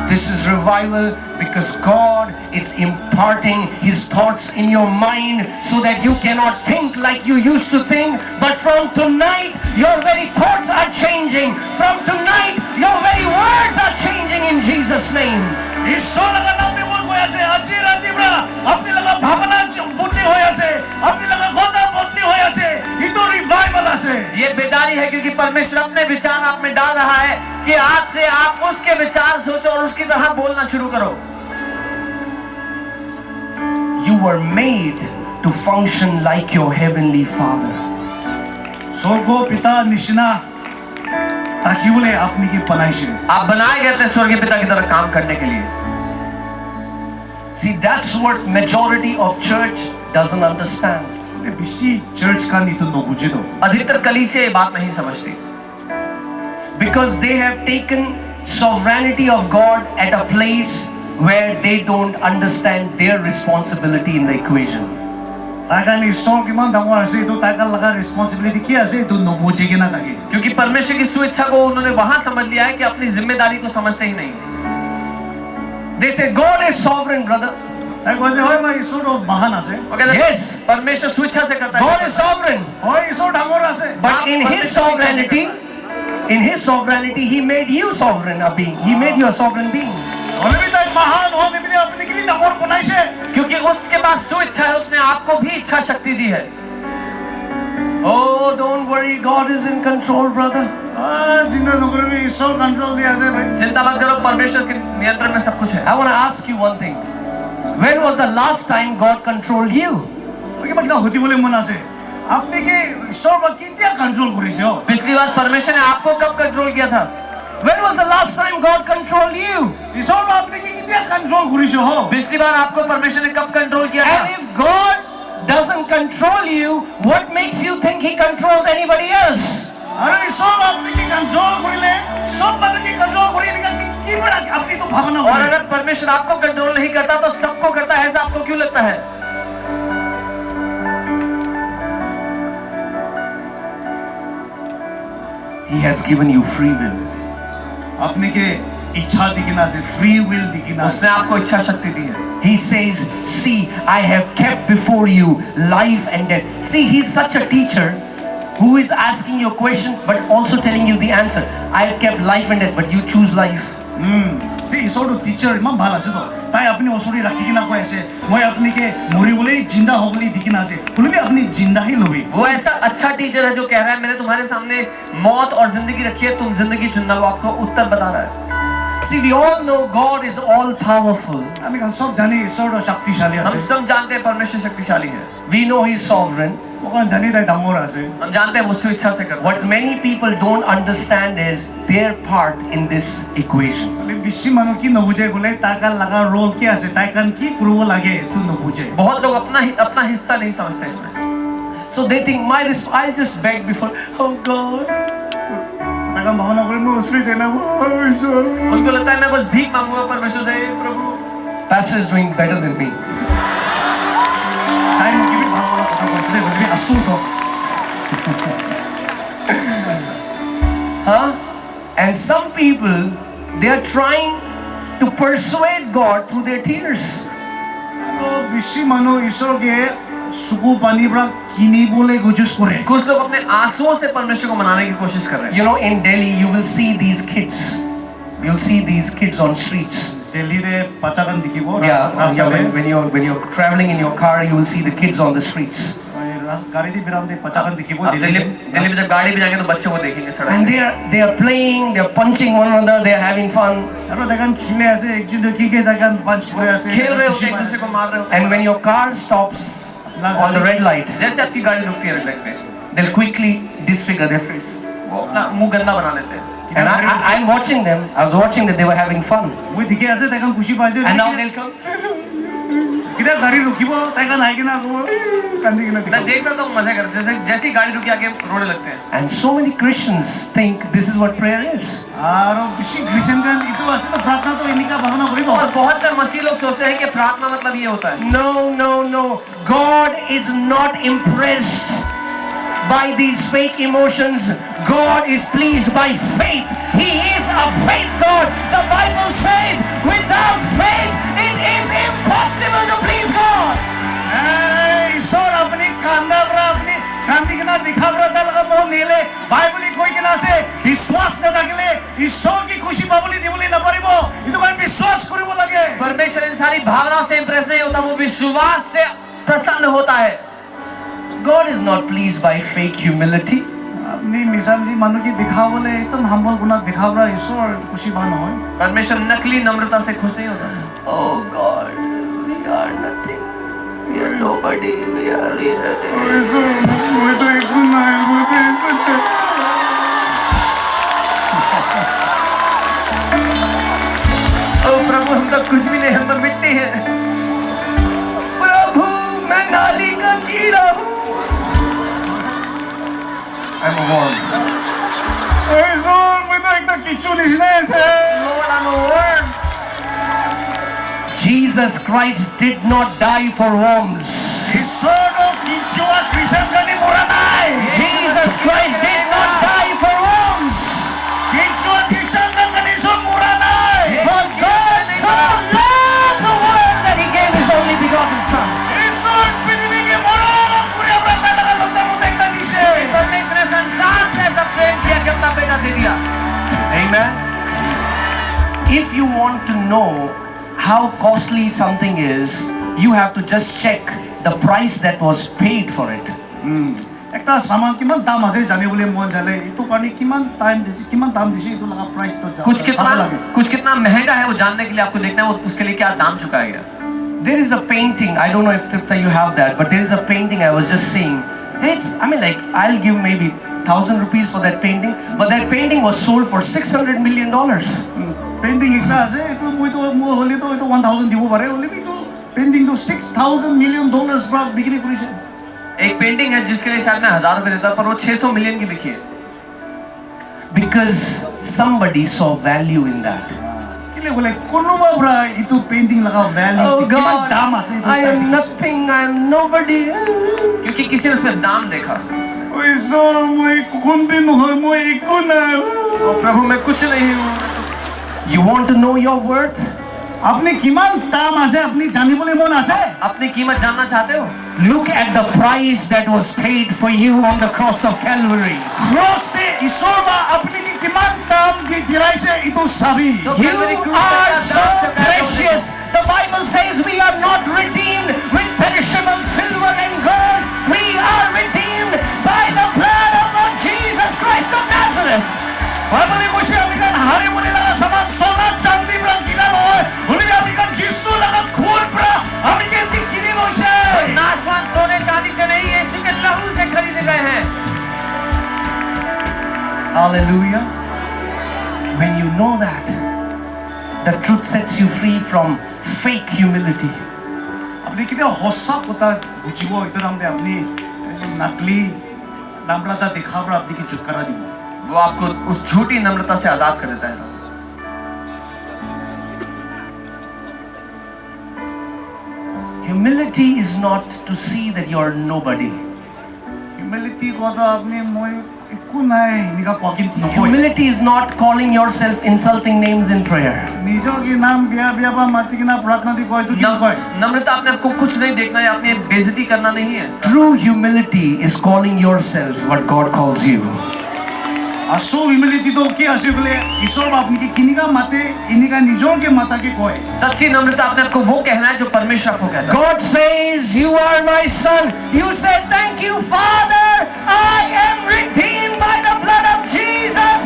This is revival because God is imparting His thoughts in your mind so that you cannot think like you used to think. But from tonight, your very thoughts are changing. From tonight, your very words are changing in Jesus' name. ঈশ্বরলাগা নামে বল হয়েছে আজি রাতিরা আপনি লাগা ভাবনা বদলি হয়েছে আপনি লাগা কথা বদলি হয়েছে ইতো রিভাইভাল আছে ये बेदारी है क्योंकि परमेश्वर अपने विचार आप में डाल रहा है कि आज से आप उसके विचार सोचो और उसकी तरह बोलना शुरू करो. You were made to function like your heavenly Father. স্বর্গ পিতা নিশিনা তাকি বলে আপনি কি বানাইছে आप बनाए गए अपने स्वर्गीय पिता की तरह काम करने के लिए. See, that's what majority of church doesn't understand. বেশি চার্চ কান ইতো নবুঝে তো अधिकतर कलीसिया ये बात नहीं समझती Because they have taken sovereignty of God at a place where they don't understand their responsibility in the equation. তাইকান ঈশ্বর কিমান ডাঙৰ আছে ইতো তাইকান লাগা রেসপন্সিবিলিটি কি আছে ইতো নবুঝে কিনা থাকে क्योंकि परमेश्वर की सुइच्छा को उन्होंने वहां समझ लिया है कि अपनी जिम्मेदारी को समझते ही नहीं. They say God is sovereign, brother. তাই কৈছে হয় মই ঈশ্বৰ মহান আছে वो कहते हैं, Yes. परमेश्वर सुइच्छा से करता है. God is sovereign. হয় ঈশ্বৰ ডাঙৰ আছে But in His sovereignty, He made you sovereign a being. He made you a sovereign being. হলে তাই মহান হলে বিদে আপনি কি ডাঙৰ বনাইছে क्योंकि उसके पास सुइच्छा है, उसने आपको भी इच्छा शक्ति दी है. Oh, don't worry, God is in control, brother. চিন্তা নকৰিবি ঈশ্বৰ কন্ট্ৰোল দি আছে ভাই चिंता मत करो, परमेश्वर के नियंत्रण में सब कुछ है. I want to ask you one thing. When was the last time God controlled you? কিবা কিবা সুধিবলৈ মন আছে আপনি কি ঈশ্বৰ বা কেতিয়া কন্ট্ৰোল কৰিছে पिछली बार परमेश्वर ने आपको कब कंट्रोल किया था? When was the last time God controlled you? ঈশ্বৰ বা আপনি কি কেতিয়া কন্ট্ৰোল কৰিছে पिछली बार आपको परमेश्वर ने कब कंट्रोल किया था? And if God doesn't control you, what makes you think He controls anybody else? আৰু ঈশ্বৰ বা আপনি কি কন্ট্ৰোল কৰিলে সব মানুহ কি কন্ট্ৰোল কৰি এনেকা কি পৰা আপনি তো ভাবনা और কৰে अगर परमेश्वर आपको कंट्रोल नहीं करता तो सबको करता है, ऐसा आपको क्यों लगता है? He has given you free will. আপনি কে ইচ্ছা দিকিনা আছে ফ্রি উইল দিকিনা আছে उसने आपको इच्छा शक्ति दी है. He says, see, I have kept before you life and death. See, He's such a teacher who is asking you a question but also telling you the answer. I have kept life and death, but you choose life. সি ঈশ্বৰটো teacher ইমান ভাল আছে তো তাই আপুনি ওচৰতে ৰাখি কিনা কৈ আছে মই আপুনিকে মৰিবলৈ জিন্দা হ'বলৈ দিকিনা আছে বুলিবি আপুনি জিন্দাহি লবি वो ऐसा अच्छा टीचर है जो कह रहा है मैंने तुम्हारे सामने मौत और जिंदगी रखी है, तुम जिंदगी चुनना. वो आपको उत्तर बता रहा है. See, we all know God is all powerful. আমি কান সব জানি ঈশ্বৰটো শক্তিশালী আছে हम सब जानते हैं परमेश्वर शक्तिशाली है. We know He's sovereign. ওখান জানি তাই ডাঙৰ আছে हम जानते हैं वो स्वेच्छा से करता है. What many people don't understand is their part in this equation. মানে বেছি মানুহ কি নুবুজে বোলে তাইকান লাগা ৰোল কি আছে তাইকান কি কৰিব লাগে এইটো নুবুজে बहुत लोग अपना हिस्सा नहीं समझते इसमें. So they think I'll just beg before, oh God. তাইকান ভাৱনা কৰি মই ওচৰতে যাই না ঈশ্বৰ उनको लगता है मैं बस भीख मांगूंगा परमेश्वर से, "हे प्रभु." Pastor is doing better than me. তাই মোক কিবি ভাল ভাল কথা কৈছিলে বুলিবি আছো তো Huh? And some people, they are trying to persuade God through their tears. আৰু বেছি মানুহ ঈশ্বৰকে চকু পানীৰ পৰা কিনিবলৈ গুজুজ কৰে कुछ लोग अपने आंसुओं से परमेश्वर को मनाने की कोशिश कर रहे हैं. You know, in Delhi, you will see these kids. You'll see these kids on streets. দিল্লীৰে পাচাকান দেখিব Yeah, when you're traveling in your car, you will see the kids on the streets. গাড়ী দি বিৰাম দে পাচাকান দেখিব अब दिल्ली में जब गाड़ी में जाएंगे तो बच्चों को देखेंगे सड़क And पे. they are playing, they are punching one another, they are having fun. আৰু দেখান খিলে আছে একজন কি দেখান পাঁচ করে আছে खेल रहे होते हैं, एक दूसरे को मार रहे होते And when your car stops on the red light, हैं. जैसे आपकी गाड़ी रुकती है रेड लाइट पे, they'll quickly disfigure their face. वो अपना मुंह गंदा बना लेते हैं. And I'm watching them. I was watching that they were having fun. মই দেখি আছে দেখান খুশি পাইছে And now they'll come. কিটা গাড়ী ৰখিব দেখান আহি কিনা ক'ব কান্দি কিনা मैं देख रहा था वो मजे करते हैं. जैसे ही गाड़ी रुकी आके रोने लगते हैं. And so many Christians think this is what prayer is. আৰু বেছি খ্ৰীষ্টান গান ইটো আছে তো প্ৰাৰ্থনা তো এনেকা ভাৱনা কৰিব और बहुत से मसीह लोग सोचते हैं कि प्रार्थना मतलब ये होता है. No. God is not impressed by these fake emotions. God is pleased by faith. He is বিশ্বাস নাথাকিলে ঈশ্বৰ কি খুশি পাবলৈ দিবলৈ নাপাৰিব এইটো কাৰণে বিশ্বাস কৰিব লাগে परमेश्वर इन सारी भावनाओं से इंप्रेस नहीं होता, वो विश्वास से प्रसन्न होता है। God is not pleased by fake humility. আপুনি মিছামিছি মানুহ কি দেখাবলৈ একদম হাম্বল গুণাত দেখাবলৈ ঈশ্বৰ খুশি বা নহয় परमेश्वर नकली नम्रता से खुश नहीं होता। Oh God, we are nothing. We are nobody. We are here. ঈশ্বৰ মইতো একো নাই মইতো একো নাই ओ प्रभु, हम तो कुछ भी नहीं, हम तो मिट्टी है। प्रभु, मैं नाली का कीड़ा हूँ. I'm a worm. ঈশ্বৰ মইতো একদম কিচ্ছু নিচিনাই আছে Lord, I'm a worm. Jesus Christ did not die for worms. ঈশ্বৰটো কিচ্ছু খ্ৰীষ্টান কাৰণে মৰা নাই Jesus Christ did not die for worms. কিচ্ছু খ্ৰীষ্টান কাৰণে ঈশ্বৰ মৰা নাই For God so loved the world that He gave His only begotten Son. ঈশ্বৰ পৃথিৱীকে মৰম কৰি আপোনাৰ তাৰ লগত লজ্জা মত একটা দিছে परमेश्वर ने संसार से ऐसा प्रेम किया कि अपना बेटा दे दिया। Amen. If you want to know how costly something is, you have to just check the price that was paid for it. একটা সামান কিমান দাম আছে জানিবলৈ মন যালে এইটো কাৰণে কিমান দাম দিছে এইটো লগা প্ৰাইচটো कुछ कितना महंगा है वो जानने के लिए आपको देखना है वो उसके लिए क्या दाम चुकाया गया। There is a painting, I don't know if Tripta you have that, but there is a painting I was just saying. I'll give maybe 1,000 rupees for that painting, but that painting was sold for $600 million. Painting একটা আছে এইটো মইতো মোৰ হ'লেতো এইটো 1000 দিব পাৰে হ'লে এইটো পেইণ্টিংটো $6,000 million পৰা বিক্ৰী কৰিছে एक पेंटिंग है जिसके लिए शायद मैं 1000 रुपए देता, पर वो 600 मिलियन की बिकी है। Because somebody saw value in that. কেলে বোলে কোনোবা পৰা এইটো পেইণ্টিং লগা ভ্যালু Oh কিমান God, দাম আছে এইটো I am nothing, I am nobody. क्योंकि किसी ने उसमें दाम देखा। ঐ ঈশ্বৰ মই কোনবি নহয় মই একো নাই ओ प्रभु, मैं कुछ नहीं हूँ। You want to know your worth? আপুনি কিমান দাম আছে আপুনি জানিবলৈ মন আছে अपनी कीमत जानना चाहते हो? Look at the price that was paid for you on the cross of Calvary. ক্ৰছতে ঈশ্বৰ বা আপুনি কি কিমান দাম দি দিৰাইছে এইটো চাবি तो You कैलवरी क्रूस पे are क्या so दाम चुकाया तुमने? precious. The Bible says we are not redeemed with perishable silver and gold. We are redeemed by the blood of Lord Jesus Christ of Nazareth. বাইবেলে কৈছে আমি কান হাৰিবলৈ লগা সামান সোণা চাঁদি পৰা কিনা নহয় হ'লে আমি কান যিশু লগা খুন পৰা আমি কেনকি কিনি লৈছে नाशवान सोने चांदी से नहीं, यीशु के लहू से खरीदे गए हैं। Hallelujah. When you know that, the truth sets you free from fake humility. আপুনি কেতিয়া সঁচা কথা বুজিব এইটো নামতে আপুনি নকলি নম্ৰতা দেখাব আপুনি কি ছুটকাৰা দিব वो आपको उस झूठी नम्रता से आजाद कर देता है। Humility is not to see that you are nobody. Humility কথা আপুনি মই একো নাই এনেকা কোৱা কিন্তু নহয় Humility is not calling yourself insulting names in prayer. নিজৰ কি নাম বিয়া বিয়া বা মাতি কিনা প্ৰাৰ্থনা দি কয় তো কি কয় नम्रता अपने आप को कुछ नहीं देखना है, अपनी बेइज्जती करना नहीं है। True humility is calling yourself what God calls you. আসল হিউমিলিটি তো কি আছে বলে ঈশ্বৰ বা আপুনি কি কিনিকা মাতে ইনিকা নিজৰকে মাতাকে কয় सच्ची नम्रता अपने आप को वो कहना है जो परमेश्वर आपको कहता है। God says, "You are my son." You say, "Thank you, Father. I am redeemed by the blood of Jesus.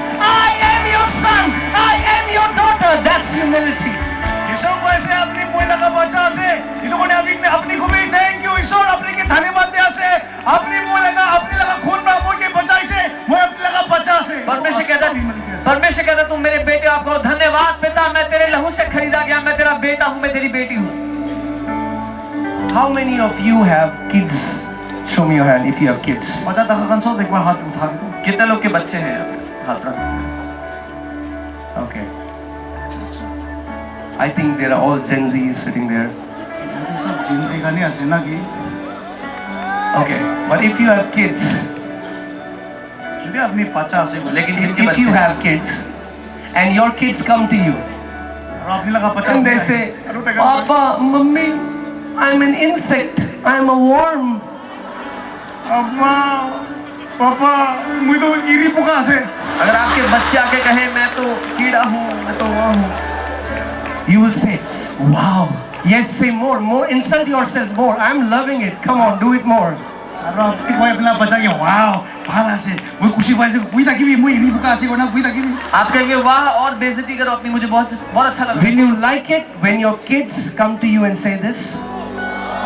I am your son. I am your daughter." That's humility. ঈশ্বৰ কৈছে আপুনি মই লগা বাচ্চা আছে ইটো কোনে আপনি কবি থ্যাংক ইউ ঈশ্বৰ আপনি কি ধন্যবাদ দে আছে আপনি মই লগা খুন পৰা মোকে বচাইছে মই আপনি লগা বাচ্চা আছে परमेश्वर कहता तुम मेरे बेटे, आपको धन्यवाद पिता, मैं तेरे लहू से खरीदा गया, मैं तेरा बेटा हूँ, मैं तेरी बेटी हूँ। How many of you have kids? Show me your hand if you have kids. বাচ্চা দেখা কান সব একবার হাত উঠা দিও कितने लोग के बच्चे हैं यहाँ पे? हाथ रख। Okay. I think there are all Gen Zs sitting there. তো সব জিনসি গানে আছে নাকি Okay. But if you have kids, যদি আপনি বাচ্চা আছে लेकिन जिनके if you बच्चे have kids, and your kids come to you, আর আপনি লগা বাচ্চা and they say, "Papa, Mummy, I'm an insect. I'm a worm." আম্মা পাপা মুই তো ইরি পোকা আছে अगर आपके बच्चे आके कहे मैं तो कीड़ा हूँ, मैं तो वो हूँ, you will say, wow. Yes, say more. Insult yourself more. I'm loving it. Come on, do it more. र कोही अपना बच्चा के वाओ भाला से मुझे खुशी पाइसे कोई ताकि भी मुझे नहीं बुका से कोना कोई ताकि भी आप कहेंगे वाह और बेइज्जती करो अपनी, मुझे बहुत अच्छा लगा। Will you like it when your kids come to you and say this?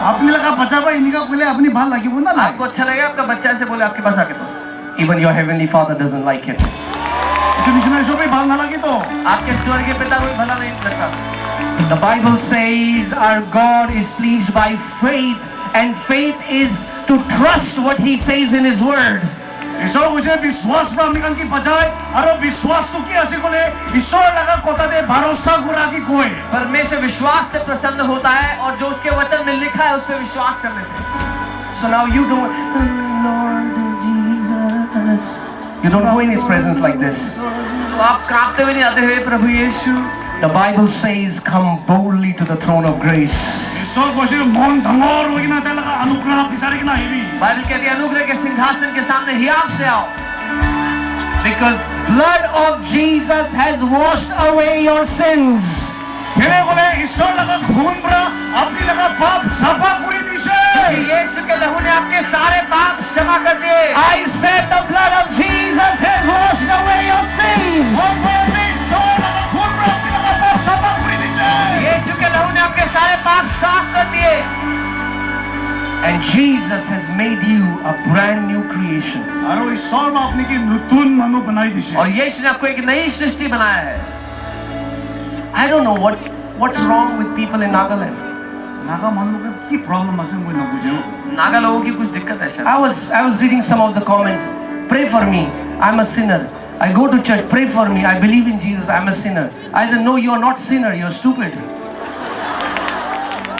आपने लगा बच्चा भाई इनका कोई अपनी भाल लगी वो ना आपको अच्छा लगेगा आपका बच्चा ऐसे बोले आपके पास आके तो? Even your heavenly Father doesn't like it. तो मिशनरी शो पे भाल ना लगी तो आपके स्वर्गीय पिता को भी भला नहीं लगता। The Bible says our God is pleased by faith, and faith is to trust what He says in His Word. ईश्वर मुझे विश्वास प्राप्त की बजाय अरे विश्वास तो क्या ऐसे बोले ईश्वर लगा कोता दे भरोसा गुरा की कोई परमेश्वर विश्वास से प्रसन्न होता है और जो उसके वचन में लिखा है उस पर विश्वास करने से। So now you don't, Lord Jesus. You don't go in His presence like this. तो आप कांपते हुए नहीं आते हुए प्रभु यीशु। The Bible says, come boldly to the throne of grace. ईश्वर को से मन धंगोर होगी ना तेरा अनुग्रह पिसारे की ना हेवी बाइबल कहती है अनुग्रह के सिंहासन के सामने हियाव से आओ। Because blood of Jesus has washed away your sins. खेले बोले ईश्वर लगा खून भरा अपनी लगा पाप सफा पूरी दिशे क्योंकि यीशु के लहू ने आपके सारे पाप क्षमा कर दिए। I said the blood of Jesus has washed away your sins. और बोले ईश्वर लगा खून भरा अपनी लगा पाप सफा पूरी दिशे यीशु के लहू ने आपके सारे पाप साफ कर दिए। And Jesus has made you a brand new creation. अरे ईश्वर में अपनी की नूतन मनु बनाई दिशे और यीशु ने आपको एक नई सृष्टि बनाया है। I don't know what's wrong with people in Nagaland. Naga Manu का की प्रॉब्लम है मुझे ना बुझे नागा लोगों की कुछ दिक्कत है शायद। I was reading some of the comments. Pray for me. I'm a sinner. I go to church. Pray for me. I believe in Jesus. I'm a sinner. I said, no, you're not sinner. You're stupid.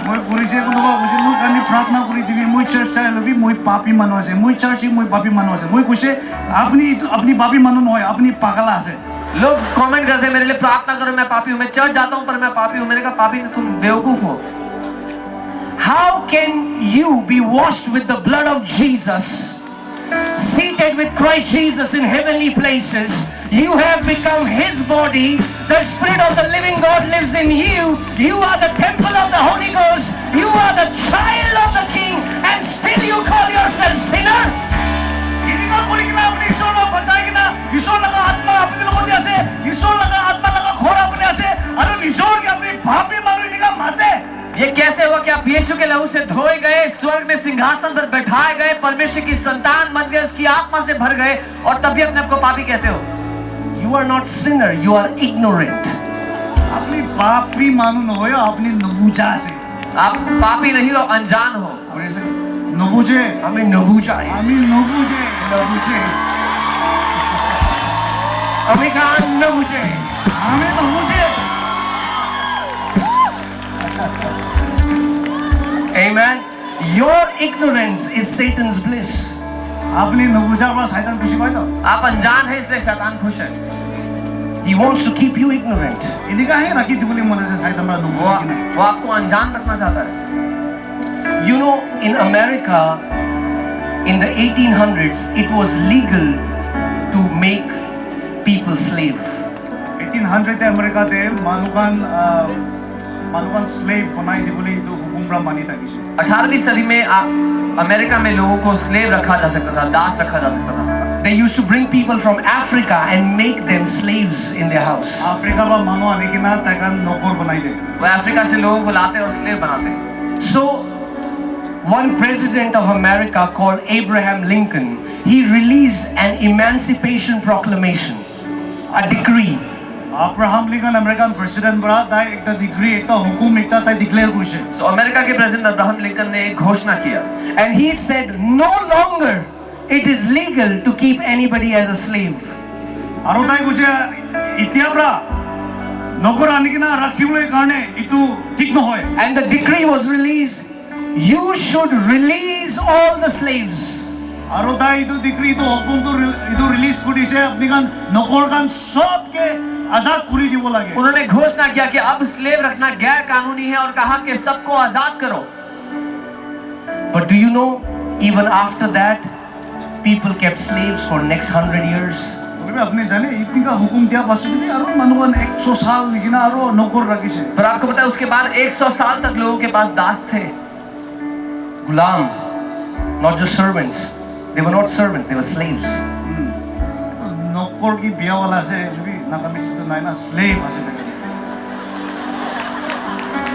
मुझे police को तो मुझे मुझे करनी प्रार्थना करी थी मुझे चर्च चाहे लगी मुझे पापी मानो से मुझे चर्च ही मुझे पापी मानो से मुझे कुछ अपनी पापी मानो न हो अपनी पागला से लोग कमेंट करते हैं मेरे लिए प्रार्थना करो मैं पापी हूँ मैं चर्च जाता हूँ पर मैं पापी हूँ। मैंने कहा पापी नहीं तुम बेवकूफ हो। How can you be washed with the blood of Jesus, seated with Christ Jesus in heavenly places? You have become His body. The Spirit of the living God lives in you. You are the temple of the Holy Ghost. You are the child of the King, and still you call yourself sinner? इनका कोई किना अपनी ईश्वर में बचाएगी ना ईश्वर लगा आत्मा अपने लोगों दिया से ईश्वर लगा आत्मा लगा खोरा अपने से अरे निचोड़ के अपनी पापी मानो इनका माते ये कैसे हुआ कि आप यीशु के लहू से धोए गए, स्वर्ग में सिंहासन पर बैठाए गए, परमेश्वर की संतान बन गए, उसकी आत्मा से भर गए और तभी अपने आप को पापी कहते हो? You are not sinner. You are ignorant. अपनी पापी मानो न हो या अपनी नबूजा से आप पापी नहीं हो, अनजान हो। नबूजे हमें नबूजा है। हमें नबूजे नबूजे। हमें कहा नबूजे। हमें नबूजे Amen. Your ignorance is Satan's bliss. अपनी नबूजा पर शैतान खुशी पाए तो आप अनजान है इसलिए शैतान खुश है। He wants to keep you ignorant. इनका है ना कि बोले मन से शैतान पर नबूजा की नहीं वो आपको अनजान रखना चाहता है। You know, in America, in the 1800s, it was legal to make people slave. 1800 America थे मानुकान स्लेव बनाई थी बोले तो हुकुमरा मानी था किसी 18वीं सदी में अमेरिका में लोगों को स्लेव रखा जा सकता था, दास रखा जा सकता था। They used to bring people from Africa and make them slaves in their house. Africa में मानो आने की ना तक नौकर बनाई दे वो अफ्रीका से लोगों को लाते और स्लेव बनाते। So, one president of America called Abraham Lincoln, he released an emancipation proclamation, a decree. Abraham Lincoln American president बड़ा था एक ता डिग्री एक ता हुकुम एक ता डिक्लेयर कुछ So अमेरिका के प्रेसिडेंट अब्राहम लिंकन ने एक घोषणा किया And he said, no longer it is legal to keep anybody as a slave. और उताई कुछ इतिहास बड़ा नौकर आने की ना रखी हुए कारण इतु ठीक न होए And the decree was released. You should release all the slaves. और उताई इतु डिग्री इतु हुकुम तो इतु रिलीज कुछ इसे अपनी कान नौकर कान सब के आजाद पूरी दी बोला गया उन्होंने घोषणा किया कि अब स्लेव रखना गैर कानूनी है और कहा कि सबको आजाद करो। But do you know, even after that, people kept slaves for next 100 years. তথাপি আপুনি জানে ইতনিকা হুকুম দিয়া পাছত भी আৰু মানুহন 100 সাল নিচিনা আৰু নকৰ ৰাখিছে पर आपको पता है उसके बाद 100 साल तक लोगों के पास दास थे, गुलाम, not just servants. They were not servants, they were slaves. নকৰ কি বিয়াওয়ালা আছে যদি নাকামিছটো নাই না স্লেভ আছে দেখে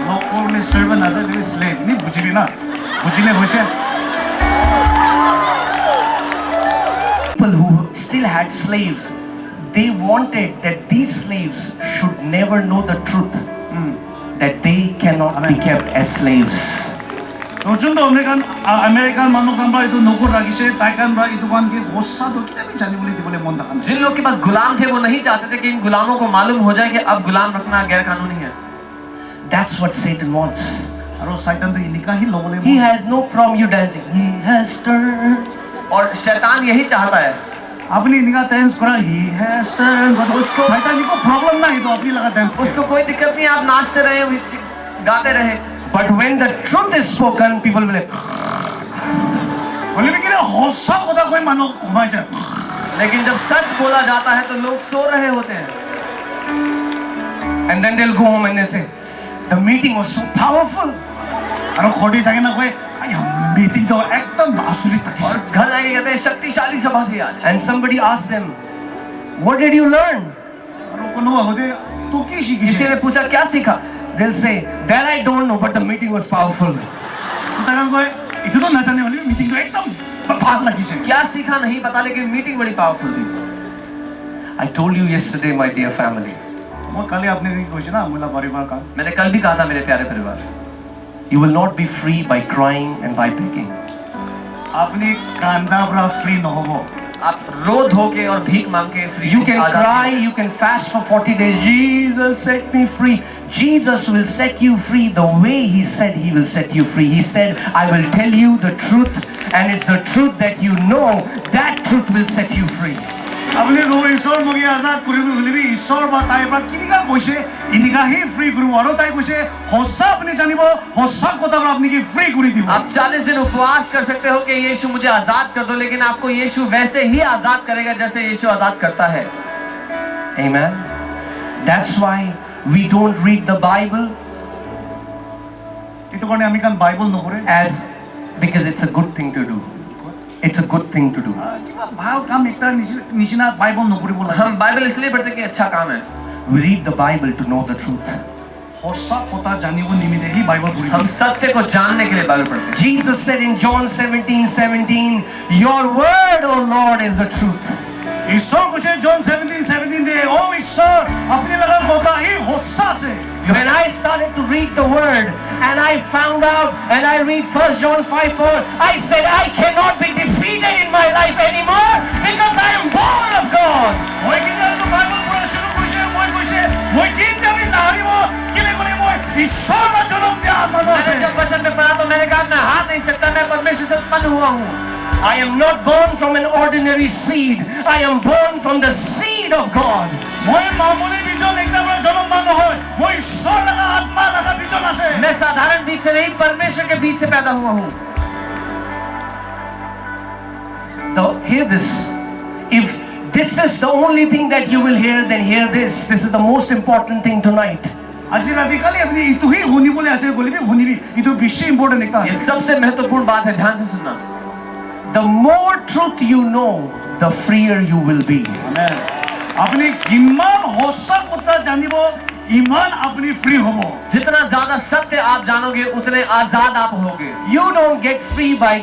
নকৰ নে সার্ভেন্ট আছে দেখে স্লেভ নি বুঝিবি না বুঝিলে হইছে People who still had slaves, they wanted that these slaves should never know the truth, that they cannot be kept as slaves. যোনটো আমেৰিকান মানুহ কামৰা এইটো নকৰ ৰাখিছে তাই কামৰা এইটো কানকে হোসাটো কিতাবি জানিবলৈ দিবলৈ মন দেখা जिन लोग के पास गुलाम थे वो नहीं चाहते थे कि इन गुलामों को मालूम हो जाए कि अब गुलाम रखना गैर कानूनी है। That's what Satan wants. আৰু শয়তানটো ইনিকাহি লবলৈ He has no problem you dancing. He has turned. और शैतान यही चाहता है। আপনি ইনিকা ডান্স করা হি হ্যাজ টার্ন उसको- শয়তান को प्रॉब्लम नहीं तो अपनी लगा डांस उसको कोई दिक्कत नहीं, आप नाचते रहे, गाते रहे। But when the truth is spoken, people will like, হলে भी কিনা হোসা কথা কই মানুহ ঘুমাই যায় लेकिन जब सच बोला जाता है तो लोग सो रहे होते हैं। and then they'll go home and they'll say, the meeting was so powerful. আৰু খডি জাগে না কই আই মিটিং তো একদম আচৰিত থাকে और घर जाके कहते हैं शक्तिशाली सभा थी आज। And somebody asked them, what did you learn? আৰু কোনোবা হতে তো কি किसी শিকিছে ने पूछा क्या सीखा? They'll say, that I don't know, but the meeting was powerful. তাকান কই ইটো তো নাজানে হলে মিটিং তো একদম ভাল লাগিছে क्या सीखा नहीं पता, लेकिन मीटिंग बड़ी पावरफुल थी। I told you yesterday, my dear family, মই কালি আপনি কি কইছে না মোলা পরিবার কাল मैंने कल भी कहा था मेरे प्यारे परिवार, you will not be free by crying and by begging. আপনি কান্দা পুরা ফ্রি নহব आप रो धो के और भीख मांग के free You can cry, you can fast for 40 days. Jesus set me free. Jesus will set you free the way He said He will set you free. He said, I will tell you the truth, and it's the truth that you know, that truth will set you free. আপনি কব ঈশ্বর মগি আজাদ করিব হলিবি ঈশ্বর বা তাই পৰা কিনিকা কইছে ইনিকা হি free করিব আৰু তাই কইছে হোসা আপনি জানিব হোসা কথা আপনি কি ফ্রি কৰি দিব आप 40 दिन उपवास कर सकते हो कि यीशु मुझे आजाद कर दो, लेकिन आपको यीशु वैसे ही आजाद करेगा जैसे यीशु आजाद करता है। Amen. That's why we don't read the Bible এটো কাৰণে আমি কান বাইবেল নপঢ়ে as because it's a good thing to do. It's a good thing to do. কিবা ভাল কাম একটা নিচিনা বাইবেল নপঢ়িব লাগে हम बाइबल इसलिए पढ़ते हैं कि अच्छा काम है। We read the Bible to know the truth. হোসা কথা জানিব নিমিতে হি বাইবেল পঢ়িব हम सत्य को जानने के लिए बाइबल पढ़ते हैं। Jesus said in John 17:17, your word, O Lord, is the truth. ঈশ্বর কইছে জন 17:17 দে ও ঈশ্বর আপনি লাগা কথা হি হোসা আছে When I started to read the word and I found out and I read 1 John 5:4, I said I cannot be defeated in my life anymore because I am born of God. মই কিটা তো Bible পড়া শুরু কইছে মই কইছে মই কিটা আমি নারিব কিলে কলে মই ঈশ্বর বা জন্ম দেয়া মানুষ আছে मैंने जब वचन में पढ़ा तो मैंने कहा मैं हार नहीं सकता, मैं परमेश्वर से उत्पन्न हुआ हूँ। I am not born from an ordinary seed. I am born from the seed of God. মই মামুলি বিজন একটা বড় জন্ম নহয় মই ঈশ্বর লাগা আত্মা লাগা বিজন আছে मैं साधारण बीज से नहीं, परमेश्वर के बीज से पैदा हुआ हूँ। Hear this. If this is the only thing that you will hear, then hear this. This is the most important thing tonight. আজি রাতি কালি আপনি ইটো হি শুনিবলে আছে বলিবি শুনিবি ইটো বেশি ইম্পর্টেন্ট একটা ये আছে सबसे महत्वपूर्ण बात है, ध्यान से सुनना। The more truth you know, the freer you will be. Amen আপনি কিমান হোসা কথা জানিব ইমান আপনি ফ্রি হব जितना ज्यादा सत्य आप जानोगे उतने आजाद आप होगे। You don't get free by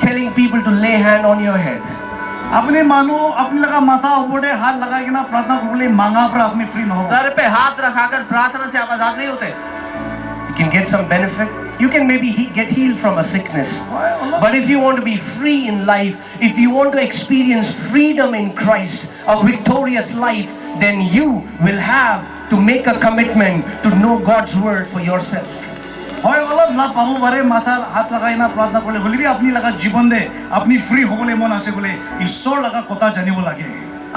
telling people to lay hand on your head. আপনি মানু আপনি লাগা মাথা উপরে হাত লাগাই কিনা প্রার্থনা করলে মাঙ্গা पर আপনি ফ্রি নহব सर पे हाथ रखाकर प्रार्थना से आप आजाद नहीं होते। You can get some benefit. You can maybe get healed from a sickness. But if you want to be free in life, if you want to experience freedom in Christ, a victorious life, then you will have to make a commitment to know God's word for yourself. হয় অলপ লাভ পাব পারে মাথা হাত লাগাই না প্রার্থনা করলে হলিবি আপনি লাগা জীবন দে আপনি ফ্রি হবলে মন আছে বলে ঈশ্বর লাগা কথা জানিব লাগে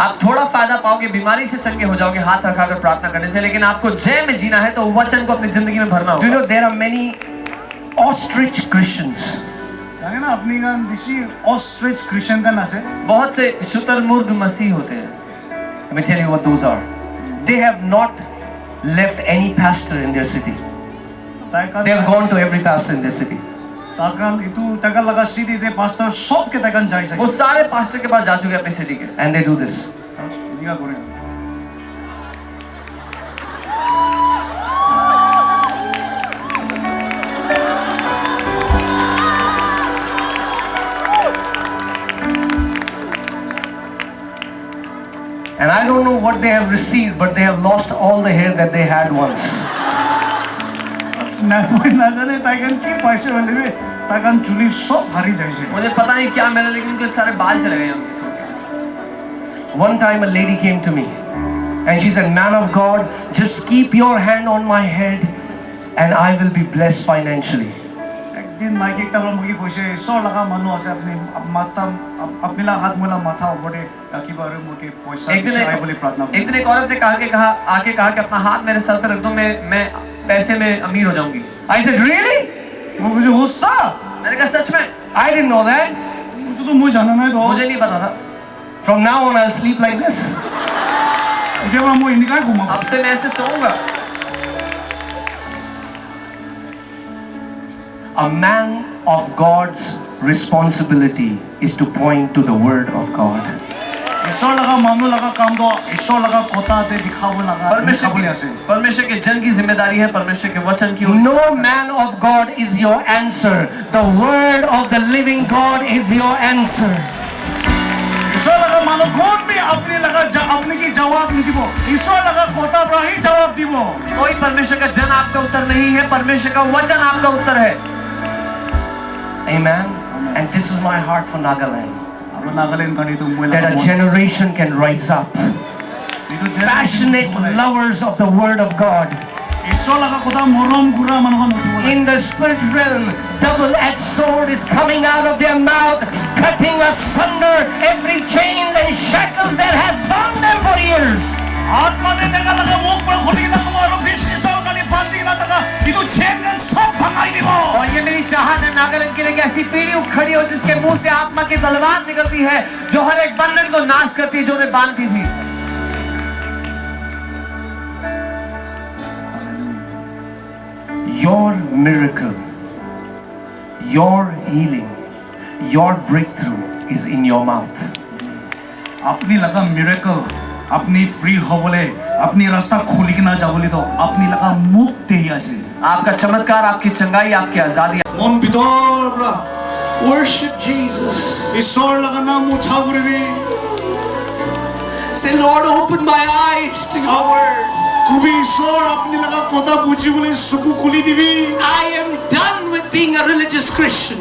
आप थोड़ा फायदा पाओगे, बीमारी से चंगे हो जाओगे हाथ रखाकर प्रार्थना करने से, लेकिन आपको जय में जीना है तो वचन को अपनी जिंदगी में भरना Do you होगा। know there are many ostrich Christians? জানে না আপনি গান বেশি অস্ট্রেচ খ্রিস্টান গান আছে बहुत से शुतुरमुर्ग मसीह होते हैं। Let me tell you what those are. They have not left any pastor in their city. They have gone to every pastor in their city. ताकन इतु ताकन लगा सीधी जे पास्टर सब के ताकन जाई वो सके सारे पास्टर के पास जा चुके हैं अपनी सिटी के. And they do this. इनिका करे And I don't know what they have received, but they have lost all the hair that they had once. ना कोई ना जाने ताकन की पैसे वाले में ताकन चुली सब हारी जाई छे मुझे पता नहीं क्या मिला लेकिन उनके सारे बाल चले गए उनके छोड़ के. One time a lady came to me and she said, "Man of God, just keep your hand on my head and I will be blessed financially." एक दिन माइक एक तबला मुगी कोसे सो लगा मनु आसे अपने माथा अपने ला हाथ मोला माथा ऊपर रखी बारे मुके पैसा एक दिन आई बोली प्रार्थना एक दिन एक औरत ने आके कहा कि अपना हाथ मेरे सर पर रख दो, मैं पैसे में अमीर हो जाऊंगी. I said, "Really?" वो मुझे गुस्सा मैंने कहा सच में? I didn't know that. तो मुझे जाना नहीं तो मुझे नहीं पता था. From now on I'll sleep like this. इधर हम वो इनिका घुमा अब से मैं ऐसे सोऊंगा. A man of God's responsibility is to point to the word of God. ईश्वर लगा मानो लगा काम दो ईश्वर लगा कोता दे दिखाओ लगा दिखाओ ऐसे परमेश्वर के जन की जिम्मेदारी है परमेश्वर के वचन की. No man of God is your answer. The word of the living God is your answer. ईश्वर लगा मानो कौन भी अपने लगा अपने की जवाब नहीं दिबो ईश्वर लगा कोता पर ही जवाब दिबो. कोई परमेश्वर का जन आपका उत्तर नहीं है, परमेश्वर का वचन आपका उत्तर है. Amen. And this is my heart for Nagaland. अब नागालैंड का नहीं तो मुझे That लगा a generation can rise up. Passionate lovers of the word of God. ईश्वर लगा कोता मोरम गुरा मानो का नहीं In the spirit realm, double-edged sword is coming out of their mouth, cutting asunder every chain and shackles that has bound them for years. आत्मा ने देखा लगा मुख पर खोली ना तुम्हारा विश्व साल का नहीं बंदी ना तका इधर चेंगन सब भंगाई दिबो. और ये मेरी चाहत है नागालैंड के लिए कि ऐसी पीढ़ी खड़ी हो जिसके मुंह से आत्मा की तलवार निकलती है जो हर एक बंधन को नाश करती है जो उन्हें बांधती थी. Your miracle, your healing, your breakthrough is in your mouth. अपनी लगा मिरेकल अपनी फ्री हो बोले अपनी रास्ता खोली के ना जा बोली तो अपनी लगा मुक्त ही ऐसे आपका चमत्कार, आपकी चंगाई, आपकी आजादी. मन बिदोर ब्रा Worship Jesus. ईश्वर लगा नाम उठा गुरबी Say, Lord, open my eyes to your word. कुबी ईश्वर अपनी लगा कोता पूछी बोले सुकु कुली दिवी. I am done with being a religious Christian.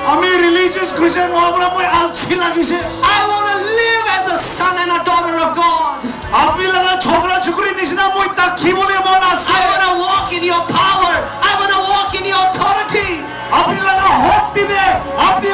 हमें रिलीजियस क्रिश्चियन होबरा मुझे अच्छी लगी से. I want to live as a son and a daughter of God. अपनी लगा छोकरा छोकरी निशना मुझे ताकि बोले बोला से. I want to walk in your power. I want to walk in your authority. अपनी लगा होप दी दे अपनी